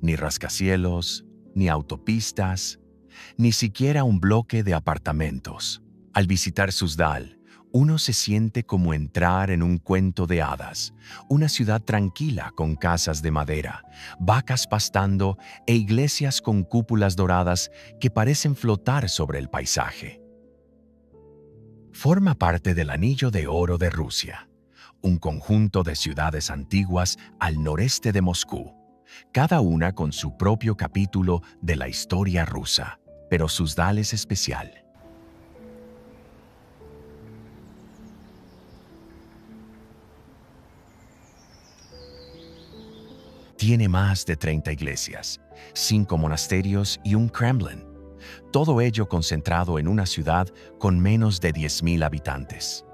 Ni rascacielos, ni autopistas, ni siquiera un bloque de apartamentos. Al visitar Suzdal, uno se siente como entrar en un cuento de hadas, una ciudad tranquila con casas de madera, vacas pastando e iglesias con cúpulas doradas que parecen flotar sobre el paisaje. Forma parte del Anillo de Oro de Rusia, un conjunto de ciudades antiguas al noreste de Moscú, cada una con su propio capítulo de la historia rusa, pero Suzdal es especial. Tiene más de 30 iglesias, 5 monasterios y un Kremlin, todo ello concentrado en una ciudad con menos de 10.000 habitantes.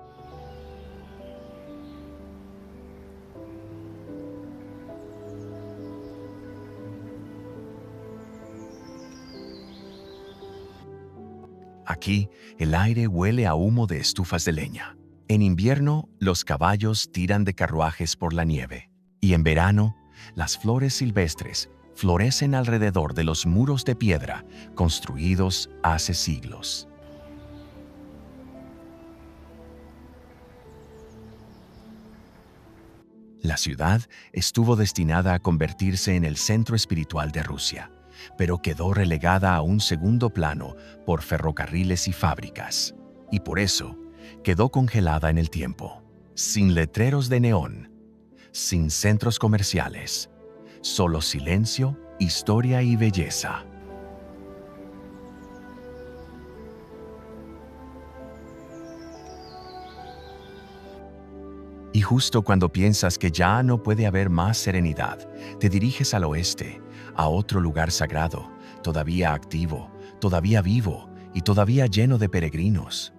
Aquí, el aire huele a humo de estufas de leña. En invierno, los caballos tiran de carruajes por la nieve. Y en verano, las flores silvestres florecen alrededor de los muros de piedra construidos hace siglos. La ciudad estuvo destinada a convertirse en el centro espiritual de Rusia, pero quedó relegada a un segundo plano por ferrocarriles y fábricas. Y por eso, quedó congelada en el tiempo, sin letreros de neón, sin centros comerciales, solo silencio, historia y belleza. Y justo cuando piensas que ya no puede haber más serenidad, te diriges al oeste, a otro lugar sagrado, todavía activo, todavía vivo y todavía lleno de peregrinos.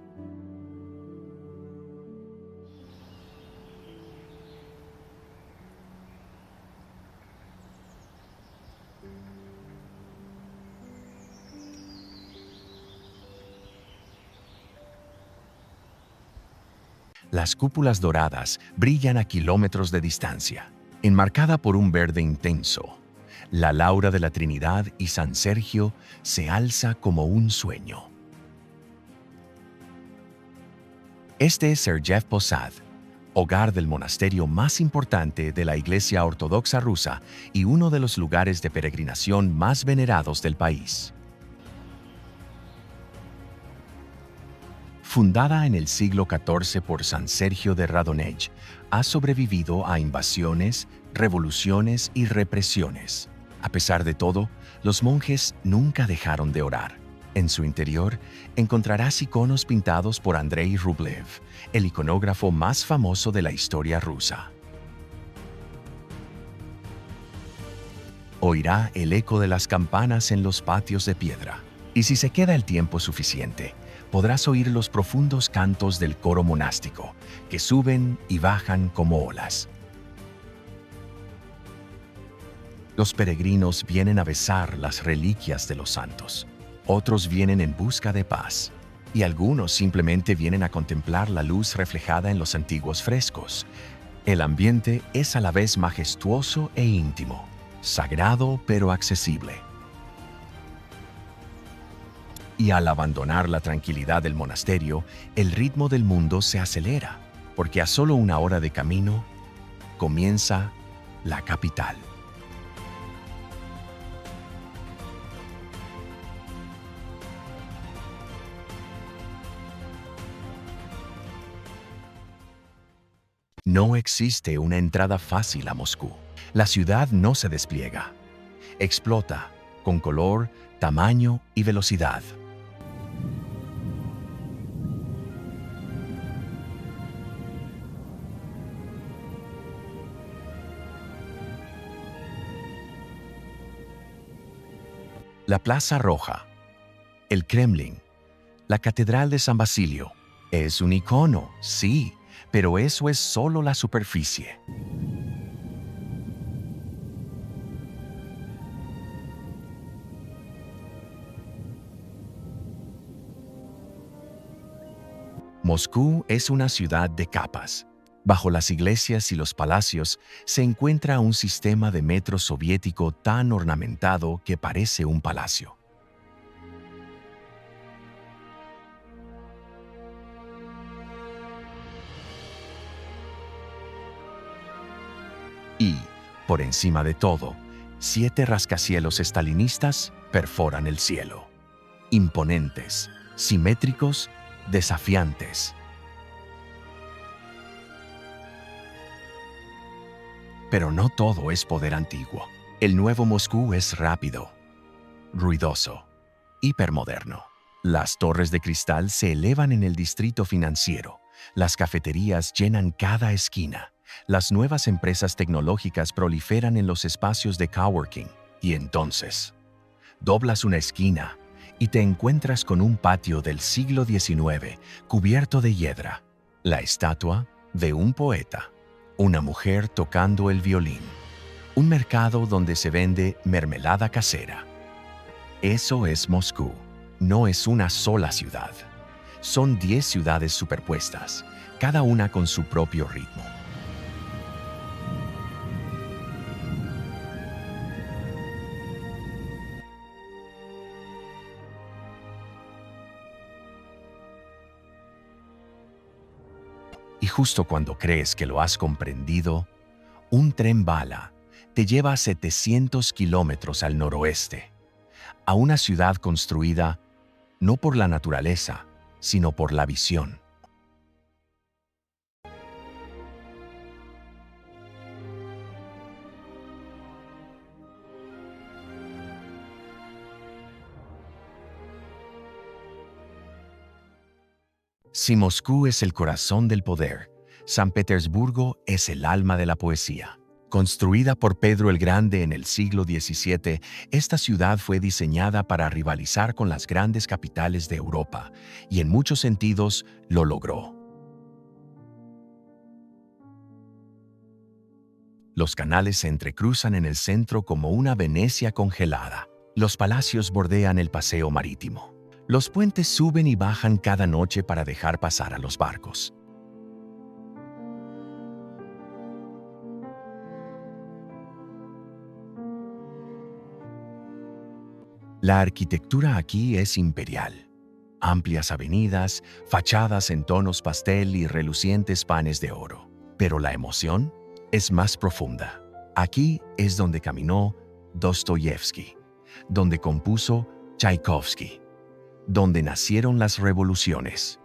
Las cúpulas doradas brillan a kilómetros de distancia, enmarcada por un verde intenso. La Laura de la Trinidad y San Sergio se alza como un sueño. Este es Sergev Posad, hogar del monasterio más importante de la Iglesia Ortodoxa rusa y uno de los lugares de peregrinación más venerados del país. Fundada en el siglo XIV por San Sergio de Radonej, ha sobrevivido a invasiones, revoluciones y represiones. A pesar de todo, los monjes nunca dejaron de orar. En su interior encontrarás iconos pintados por Andrei Rublev, el iconógrafo más famoso de la historia rusa. Oirá el eco de las campanas en los patios de piedra, y si se queda el tiempo suficiente, podrás oír los profundos cantos del coro monástico, que suben y bajan como olas. Los peregrinos vienen a besar las reliquias de los santos. Otros vienen en busca de paz. Y algunos simplemente vienen a contemplar la luz reflejada en los antiguos frescos. El ambiente es a la vez majestuoso e íntimo, sagrado pero accesible. Y al abandonar la tranquilidad del monasterio, el ritmo del mundo se acelera, porque a solo una hora de camino comienza la capital. No existe una entrada fácil a Moscú. La ciudad no se despliega. Explota con color, tamaño y velocidad. La Plaza Roja, el Kremlin, la Catedral de San Basilio. Es un icono, sí, pero eso es solo la superficie. Moscú es una ciudad de capas. Bajo las iglesias y los palacios se encuentra un sistema de metro soviético tan ornamentado que parece un palacio. Y, por encima de todo, 7 rascacielos estalinistas perforan el cielo. Imponentes, simétricos desafiantes. Pero no todo es poder antiguo. El nuevo Moscú es rápido, ruidoso, hipermoderno. Las torres de cristal se elevan en el distrito financiero. Las cafeterías llenan cada esquina. Las nuevas empresas tecnológicas proliferan en los espacios de coworking. Y entonces, doblas una esquina y te encuentras con un patio del siglo XIX cubierto de hiedra. La estatua de un poeta. Una mujer tocando el violín. Un mercado donde se vende mermelada casera. Eso es Moscú. No es una sola ciudad. Son 10 ciudades superpuestas, cada una con su propio ritmo. Y justo cuando crees que lo has comprendido, un tren bala te lleva a 700 kilómetros al noroeste, a una ciudad construida no por la naturaleza, sino por la visión. Si Moscú es el corazón del poder, San Petersburgo es el alma de la poesía. Construida por Pedro el Grande en el siglo XVII, esta ciudad fue diseñada para rivalizar con las grandes capitales de Europa, y en muchos sentidos lo logró. Los canales se entrecruzan en el centro como una Venecia congelada. Los palacios bordean el paseo marítimo. Los puentes suben y bajan cada noche para dejar pasar a los barcos. La arquitectura aquí es imperial. Amplias avenidas, fachadas en tonos pastel y relucientes panes de oro. Pero la emoción es más profunda. Aquí es donde caminó Dostoyevsky, donde compuso Tchaikovsky, donde nacieron las revoluciones.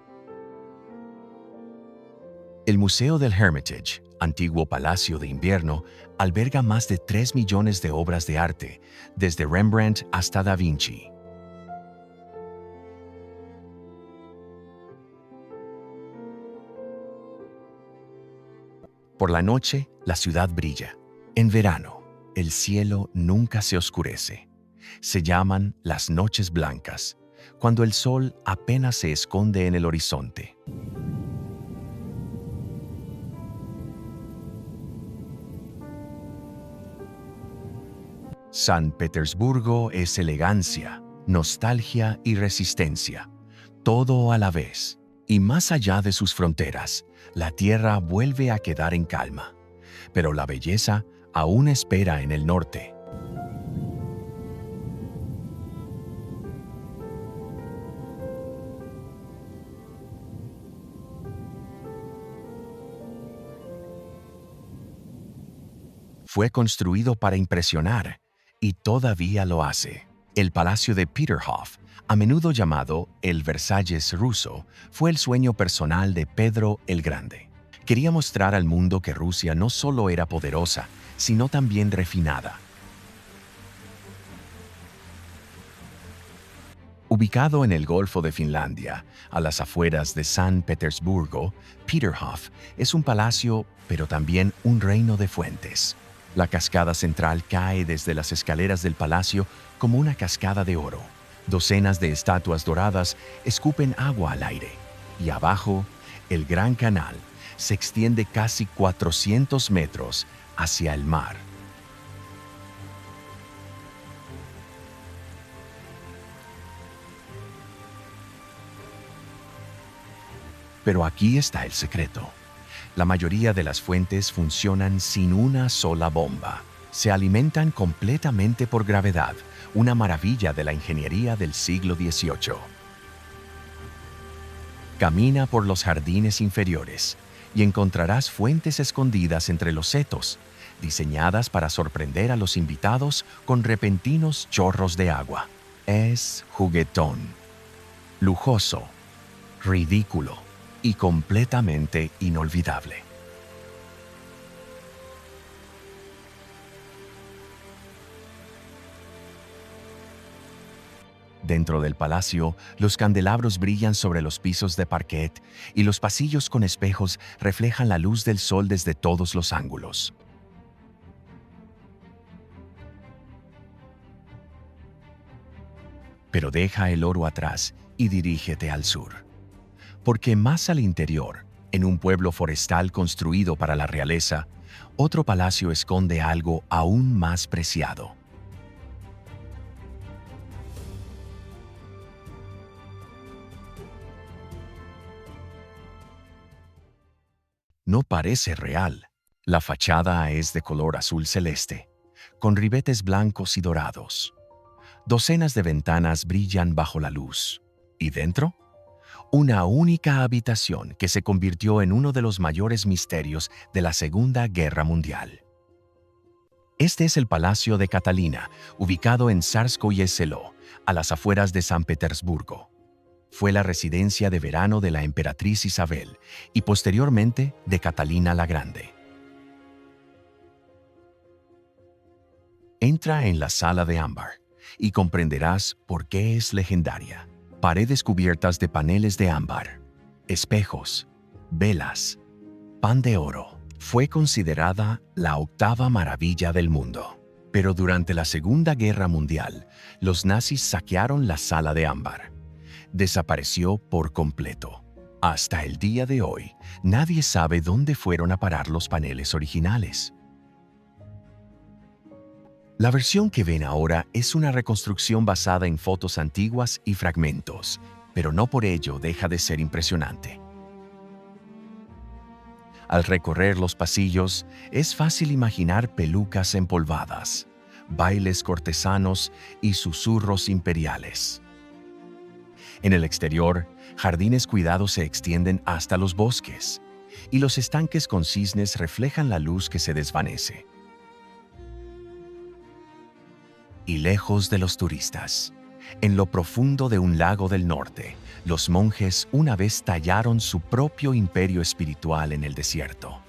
El Museo del Hermitage, antiguo palacio de invierno, alberga más de 3 millones de obras de arte, desde Rembrandt hasta Da Vinci. Por la noche, la ciudad brilla. En verano, el cielo nunca se oscurece. Se llaman las noches blancas, cuando el sol apenas se esconde en el horizonte. San Petersburgo es elegancia, nostalgia y resistencia, todo a la vez. Y más allá de sus fronteras, la tierra vuelve a quedar en calma, pero la belleza aún espera en el norte. Fue construido para impresionar, y todavía lo hace. El Palacio de Peterhof, a menudo llamado el Versalles ruso, fue el sueño personal de Pedro el Grande. Quería mostrar al mundo que Rusia no solo era poderosa, sino también refinada. Ubicado en el Golfo de Finlandia, a las afueras de San Petersburgo, Peterhof es un palacio, pero también un reino de fuentes. La cascada central cae desde las escaleras del palacio como una cascada de oro. Docenas de estatuas doradas escupen agua al aire. Y abajo, el Gran Canal se extiende casi 400 metros hacia el mar. Pero aquí está el secreto. La mayoría de las fuentes funcionan sin una sola bomba. Se alimentan completamente por gravedad, una maravilla de la ingeniería del siglo XVIII. Camina por los jardines inferiores y encontrarás fuentes escondidas entre los setos, diseñadas para sorprender a los invitados con repentinos chorros de agua. Es juguetón, lujoso, ridículo y completamente inolvidable. Dentro del palacio, los candelabros brillan sobre los pisos de parquet y los pasillos con espejos reflejan la luz del sol desde todos los ángulos. Pero deja el oro atrás y dirígete al sur. Porque más al interior, en un pueblo forestal construido para la realeza, otro palacio esconde algo aún más preciado. No parece real. La fachada es de color azul celeste, con ribetes blancos y dorados. Docenas de ventanas brillan bajo la luz. ¿Y dentro? Una única habitación que se convirtió en uno de los mayores misterios de la Segunda Guerra Mundial. Este es el Palacio de Catalina, ubicado en Tsarskoye Selo, a las afueras de San Petersburgo. Fue la residencia de verano de la emperatriz Isabel y posteriormente de Catalina la Grande. Entra en la sala de ámbar y comprenderás por qué es legendaria. Paredes cubiertas de paneles de ámbar, espejos, velas, pan de oro. Fue considerada la octava maravilla del mundo. Pero durante la Segunda Guerra Mundial, los nazis saquearon la sala de ámbar. Desapareció por completo. Hasta el día de hoy, nadie sabe dónde fueron a parar los paneles originales. La versión que ven ahora es una reconstrucción basada en fotos antiguas y fragmentos, pero no por ello deja de ser impresionante. Al recorrer los pasillos, es fácil imaginar pelucas empolvadas, bailes cortesanos y susurros imperiales. En el exterior, jardines cuidados se extienden hasta los bosques, y los estanques con cisnes reflejan la luz que se desvanece. Y lejos de los turistas, en lo profundo de un lago del norte, los monjes una vez tallaron su propio imperio espiritual en el desierto.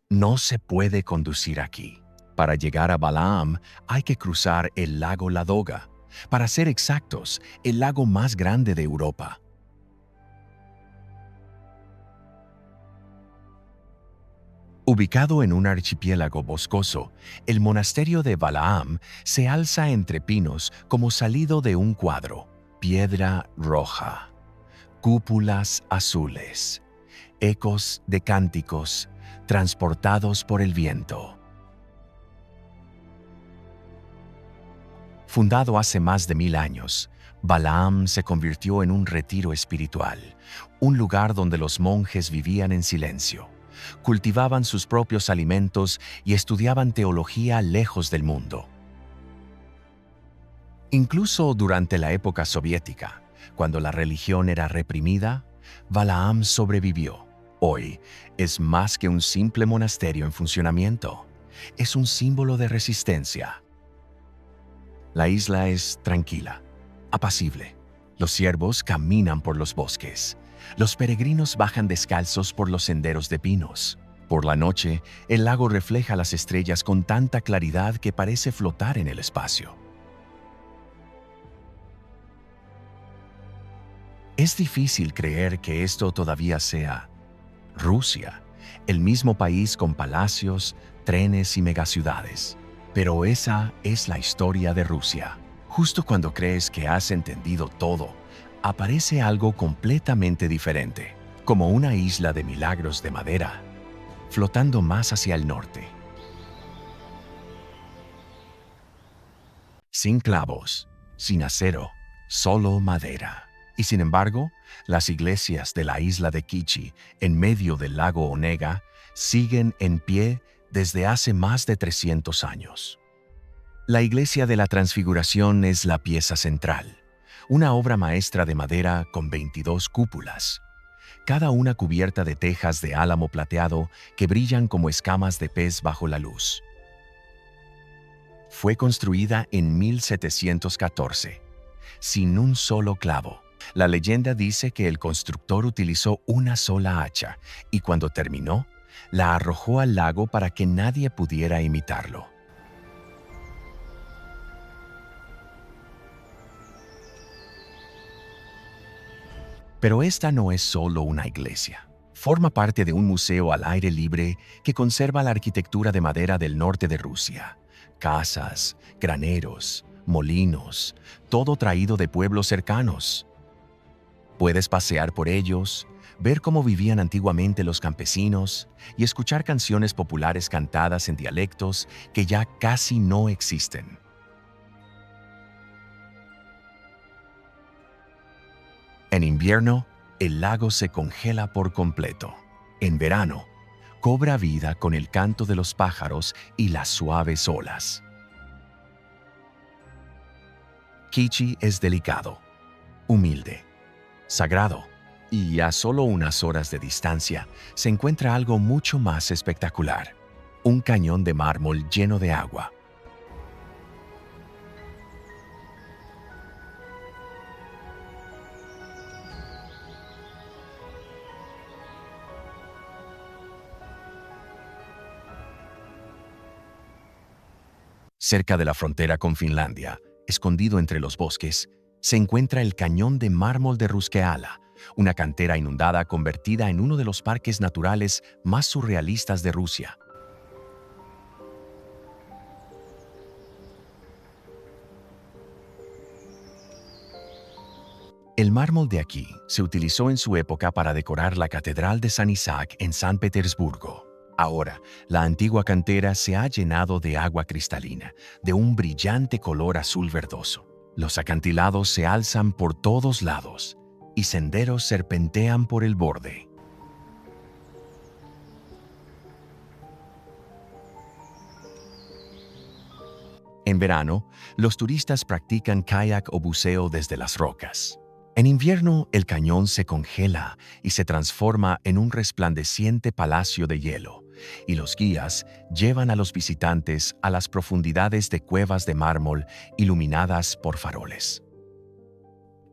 No se puede conducir aquí. Para llegar a Balaam hay que cruzar el lago Ladoga, para ser exactos, el lago más grande de Europa. Ubicado en un archipiélago boscoso, el monasterio de Balaam se alza entre pinos como salido de un cuadro, piedra roja, cúpulas azules, ecos de cánticos transportados por el viento. Fundado hace más de 1000 años, Balaam se convirtió en un retiro espiritual, un lugar donde los monjes vivían en silencio, cultivaban sus propios alimentos y estudiaban teología lejos del mundo. Incluso durante la época soviética, cuando la religión era reprimida, Balaam sobrevivió. Hoy es más que un simple monasterio en funcionamiento, es un símbolo de resistencia. La isla es tranquila, apacible. Los ciervos caminan por los bosques. Los peregrinos bajan descalzos por los senderos de pinos. Por la noche, el lago refleja las estrellas con tanta claridad que parece flotar en el espacio. Es difícil creer que esto todavía sea Rusia, el mismo país con palacios, trenes y megaciudades. Pero esa es la historia de Rusia. Justo cuando crees que has entendido todo, aparece algo completamente diferente, como una isla de milagros de madera, flotando más hacia el norte. Sin clavos, sin acero, solo madera. Y sin embargo, las iglesias de la isla de Kichi, en medio del lago Onega, siguen en pie desde hace más de 300 años. La Iglesia de la Transfiguración es la pieza central, una obra maestra de madera con 22 cúpulas, cada una cubierta de tejas de álamo plateado que brillan como escamas de pez bajo la luz. Fue construida en 1714, sin un solo clavo. La leyenda dice que el constructor utilizó una sola hacha y cuando terminó, la arrojó al lago para que nadie pudiera imitarlo. Pero esta no es solo una iglesia. Forma parte de un museo al aire libre que conserva la arquitectura de madera del norte de Rusia. Casas, graneros, molinos, todo traído de pueblos cercanos. Puedes pasear por ellos, ver cómo vivían antiguamente los campesinos y escuchar canciones populares cantadas en dialectos que ya casi no existen. En invierno, el lago se congela por completo. En verano, cobra vida con el canto de los pájaros y las suaves olas. Kichi es delicado, humilde, sagrado, y a solo unas horas de distancia se encuentra algo mucho más espectacular: un cañón de mármol lleno de agua. Cerca de la frontera con Finlandia, escondido entre los bosques, se encuentra el Cañón de Mármol de Ruskeala, una cantera inundada convertida en uno de los parques naturales más surrealistas de Rusia. El mármol de aquí se utilizó en su época para decorar la Catedral de San Isaac en San Petersburgo. Ahora, la antigua cantera se ha llenado de agua cristalina, de un brillante color azul verdoso. Los acantilados se alzan por todos lados y senderos serpentean por el borde. En verano, los turistas practican kayak o buceo desde las rocas. En invierno, el cañón se congela y se transforma en un resplandeciente palacio de hielo, y los guías llevan a los visitantes a las profundidades de cuevas de mármol iluminadas por faroles.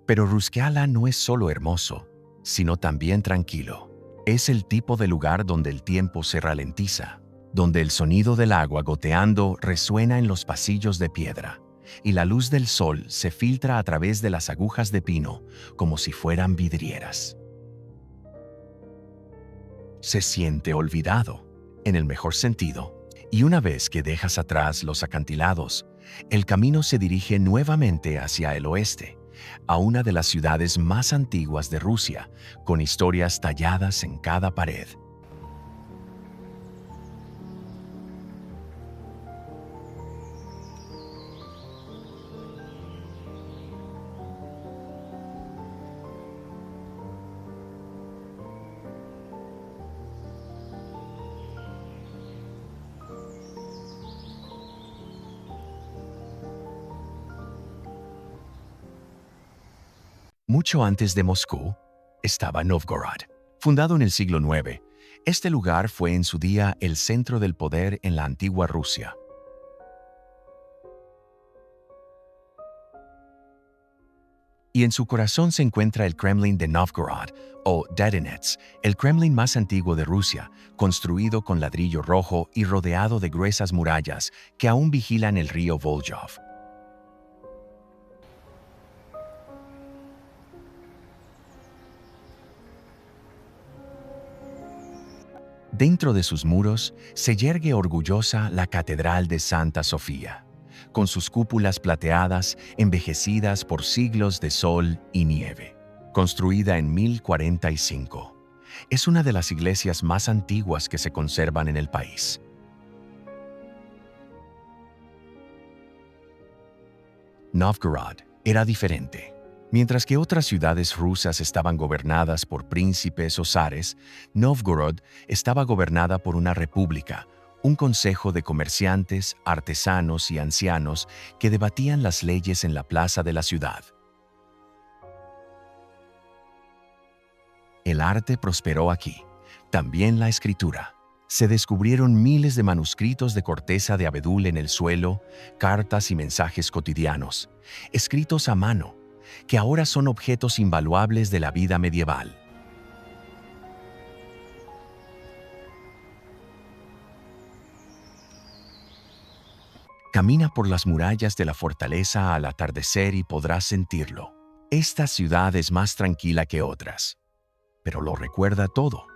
Pero Ruskeala no es solo hermoso, sino también tranquilo. Es el tipo de lugar donde el tiempo se ralentiza, donde el sonido del agua goteando resuena en los pasillos de piedra, y la luz del sol se filtra a través de las agujas de pino como si fueran vidrieras. Se siente olvidado, en el mejor sentido, y una vez que dejas atrás los acantilados, el camino se dirige nuevamente hacia el oeste, a una de las ciudades más antiguas de Rusia, con historias talladas en cada pared. Mucho antes de Moscú, estaba Novgorod. Fundado en el siglo IX, este lugar fue en su día el centro del poder en la antigua Rusia. Y en su corazón se encuentra el Kremlin de Novgorod, o Dedinets, el Kremlin más antiguo de Rusia, construido con ladrillo rojo y rodeado de gruesas murallas que aún vigilan el río Voljov. Dentro de sus muros se yergue orgullosa la Catedral de Santa Sofía, con sus cúpulas plateadas envejecidas por siglos de sol y nieve. Construida en 1045, es una de las iglesias más antiguas que se conservan en el país. Novgorod era diferente. Mientras que otras ciudades rusas estaban gobernadas por príncipes o zares, Novgorod estaba gobernada por una república, un consejo de comerciantes, artesanos y ancianos que debatían las leyes en la plaza de la ciudad. El arte prosperó aquí, también la escritura. Se descubrieron miles de manuscritos de corteza de abedul en el suelo, cartas y mensajes cotidianos, escritos a mano, que ahora son objetos invaluables de la vida medieval. Camina por las murallas de la fortaleza al atardecer y podrás sentirlo. Esta ciudad es más tranquila que otras, pero lo recuerda todo.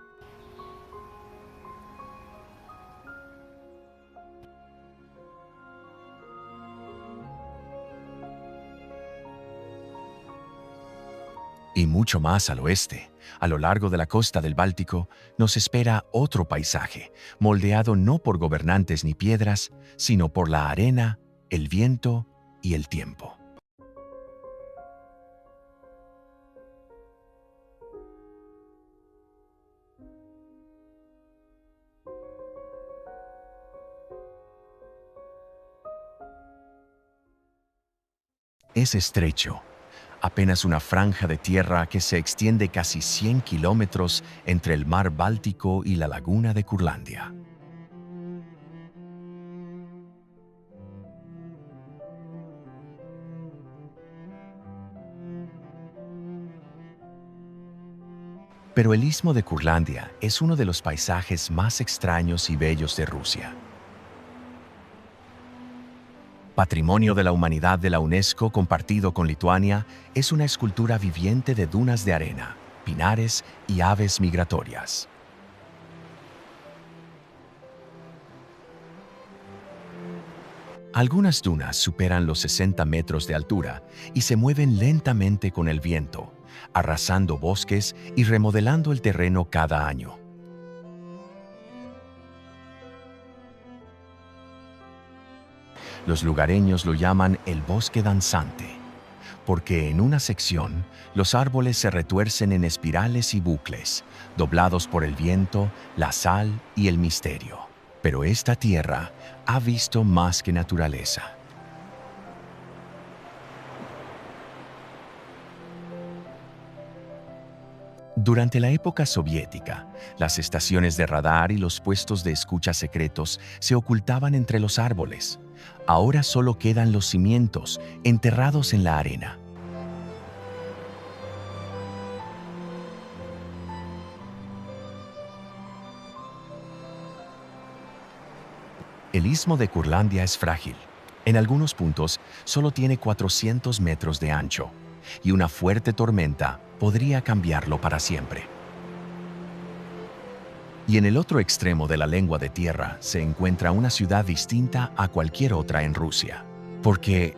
Y mucho más al oeste, a lo largo de la costa del Báltico, nos espera otro paisaje, moldeado no por gobernantes ni piedras, sino por la arena, el viento y el tiempo. Es estrecho, apenas una franja de tierra que se extiende casi 100 kilómetros entre el mar Báltico y la laguna de Curlandia. Pero el istmo de Curlandia es uno de los paisajes más extraños y bellos de Rusia. Patrimonio de la Humanidad de la UNESCO compartido con Lituania, es una escultura viviente de dunas de arena, pinares y aves migratorias. Algunas dunas superan los 60 metros de altura y se mueven lentamente con el viento, arrasando bosques y remodelando el terreno cada año. Los lugareños lo llaman el bosque danzante, porque en una sección los árboles se retuercen en espirales y bucles, doblados por el viento, la sal y el misterio. Pero esta tierra ha visto más que naturaleza. Durante la época soviética, las estaciones de radar y los puestos de escucha secretos se ocultaban entre los árboles. Ahora solo quedan los cimientos, enterrados en la arena. El istmo de Curlandia es frágil. En algunos puntos solo tiene 400 metros de ancho, y una fuerte tormenta podría cambiarlo para siempre. Y en el otro extremo de la lengua de tierra se encuentra una ciudad distinta a cualquier otra en Rusia, porque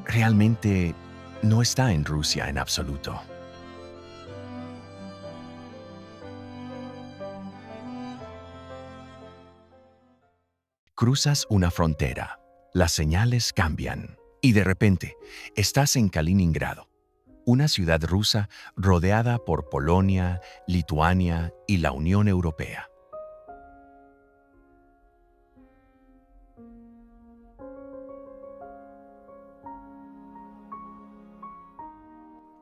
realmente no está en Rusia en absoluto. Cruzas una frontera, las señales cambian y de repente estás en Kaliningrado, una ciudad rusa rodeada por Polonia, Lituania y la Unión Europea.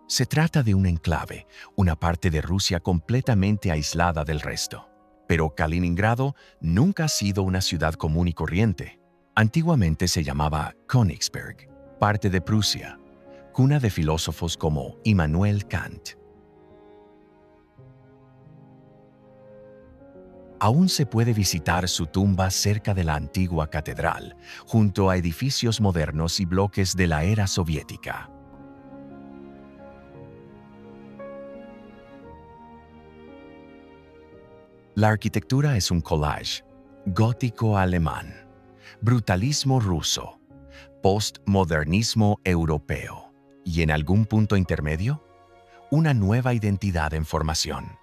Se trata de un enclave, una parte de Rusia completamente aislada del resto. Pero Kaliningrado nunca ha sido una ciudad común y corriente. Antiguamente se llamaba Königsberg, parte de Prusia, cuna de filósofos como Immanuel Kant. Aún se puede visitar su tumba cerca de la antigua catedral, junto a edificios modernos y bloques de la era soviética. La arquitectura es un collage, gótico alemán, brutalismo ruso, postmodernismo europeo y en algún punto intermedio, una nueva identidad en formación.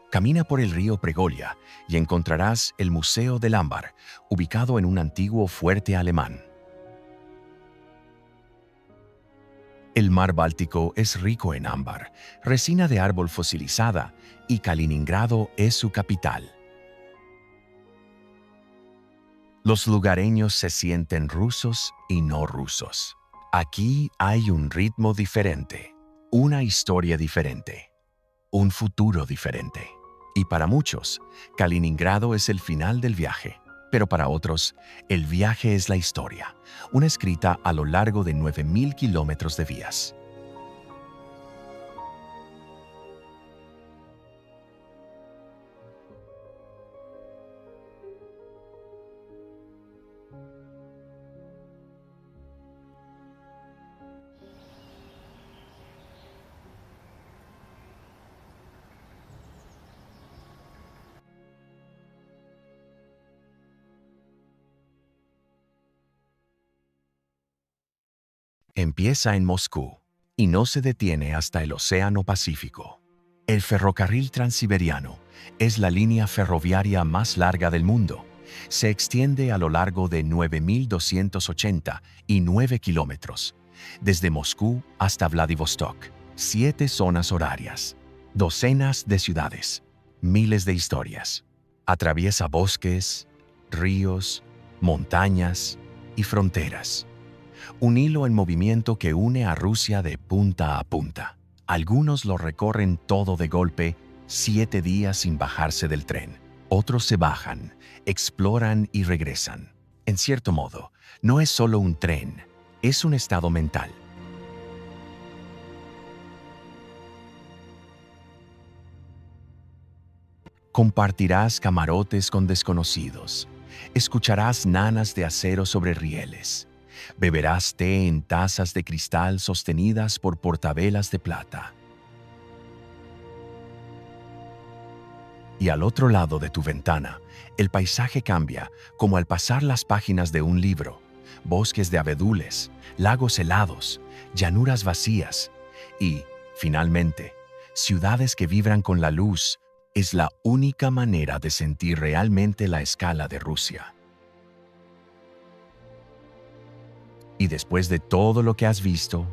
Camina por el río Pregolia y encontrarás el Museo del Ámbar, ubicado en un antiguo fuerte alemán. El mar Báltico es rico en ámbar, resina de árbol fosilizada, y Kaliningrado es su capital. Los lugareños se sienten rusos y no rusos. Aquí hay un ritmo diferente, una historia diferente, un futuro diferente. Y para muchos, Kaliningrado es el final del viaje, pero para otros, el viaje es la historia, una escrita a lo largo de 9.000 kilómetros de vías. Empieza en Moscú y no se detiene hasta el Océano Pacífico. El ferrocarril transiberiano es la línea ferroviaria más larga del mundo. Se extiende a lo largo de 9.289 kilómetros, desde Moscú hasta Vladivostok. 7 zonas horarias, docenas de ciudades, miles de historias. Atraviesa bosques, ríos, montañas y fronteras. Un hilo en movimiento que une a Rusia de punta a punta. Algunos lo recorren todo de golpe, 7 días sin bajarse del tren. Otros se bajan, exploran y regresan. En cierto modo, no es solo un tren, es un estado mental. Compartirás camarotes con desconocidos. Escucharás nanas de acero sobre rieles. Beberás té en tazas de cristal sostenidas por portavelas de plata. Y al otro lado de tu ventana, el paisaje cambia como al pasar las páginas de un libro. Bosques de abedules, lagos helados, llanuras vacías y, finalmente, ciudades que vibran con la luz. Es la única manera de sentir realmente la escala de Rusia. Y después de todo lo que has visto,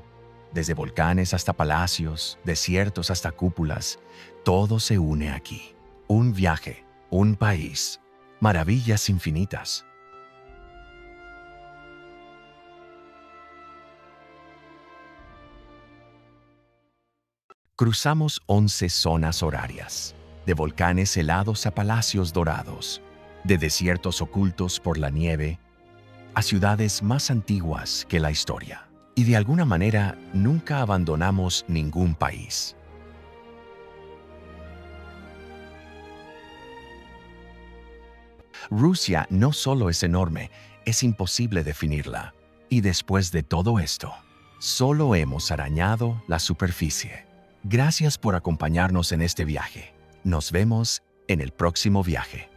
desde volcanes hasta palacios, desiertos hasta cúpulas, todo se une aquí. Un viaje, un país, maravillas infinitas. Cruzamos 11 zonas horarias, de volcanes helados a palacios dorados, de desiertos ocultos por la nieve, a ciudades más antiguas que la historia. Y de alguna manera nunca abandonamos ningún país. Rusia no solo es enorme, es imposible definirla. Y después de todo esto, solo hemos arañado la superficie. Gracias por acompañarnos en este viaje. Nos vemos en el próximo viaje.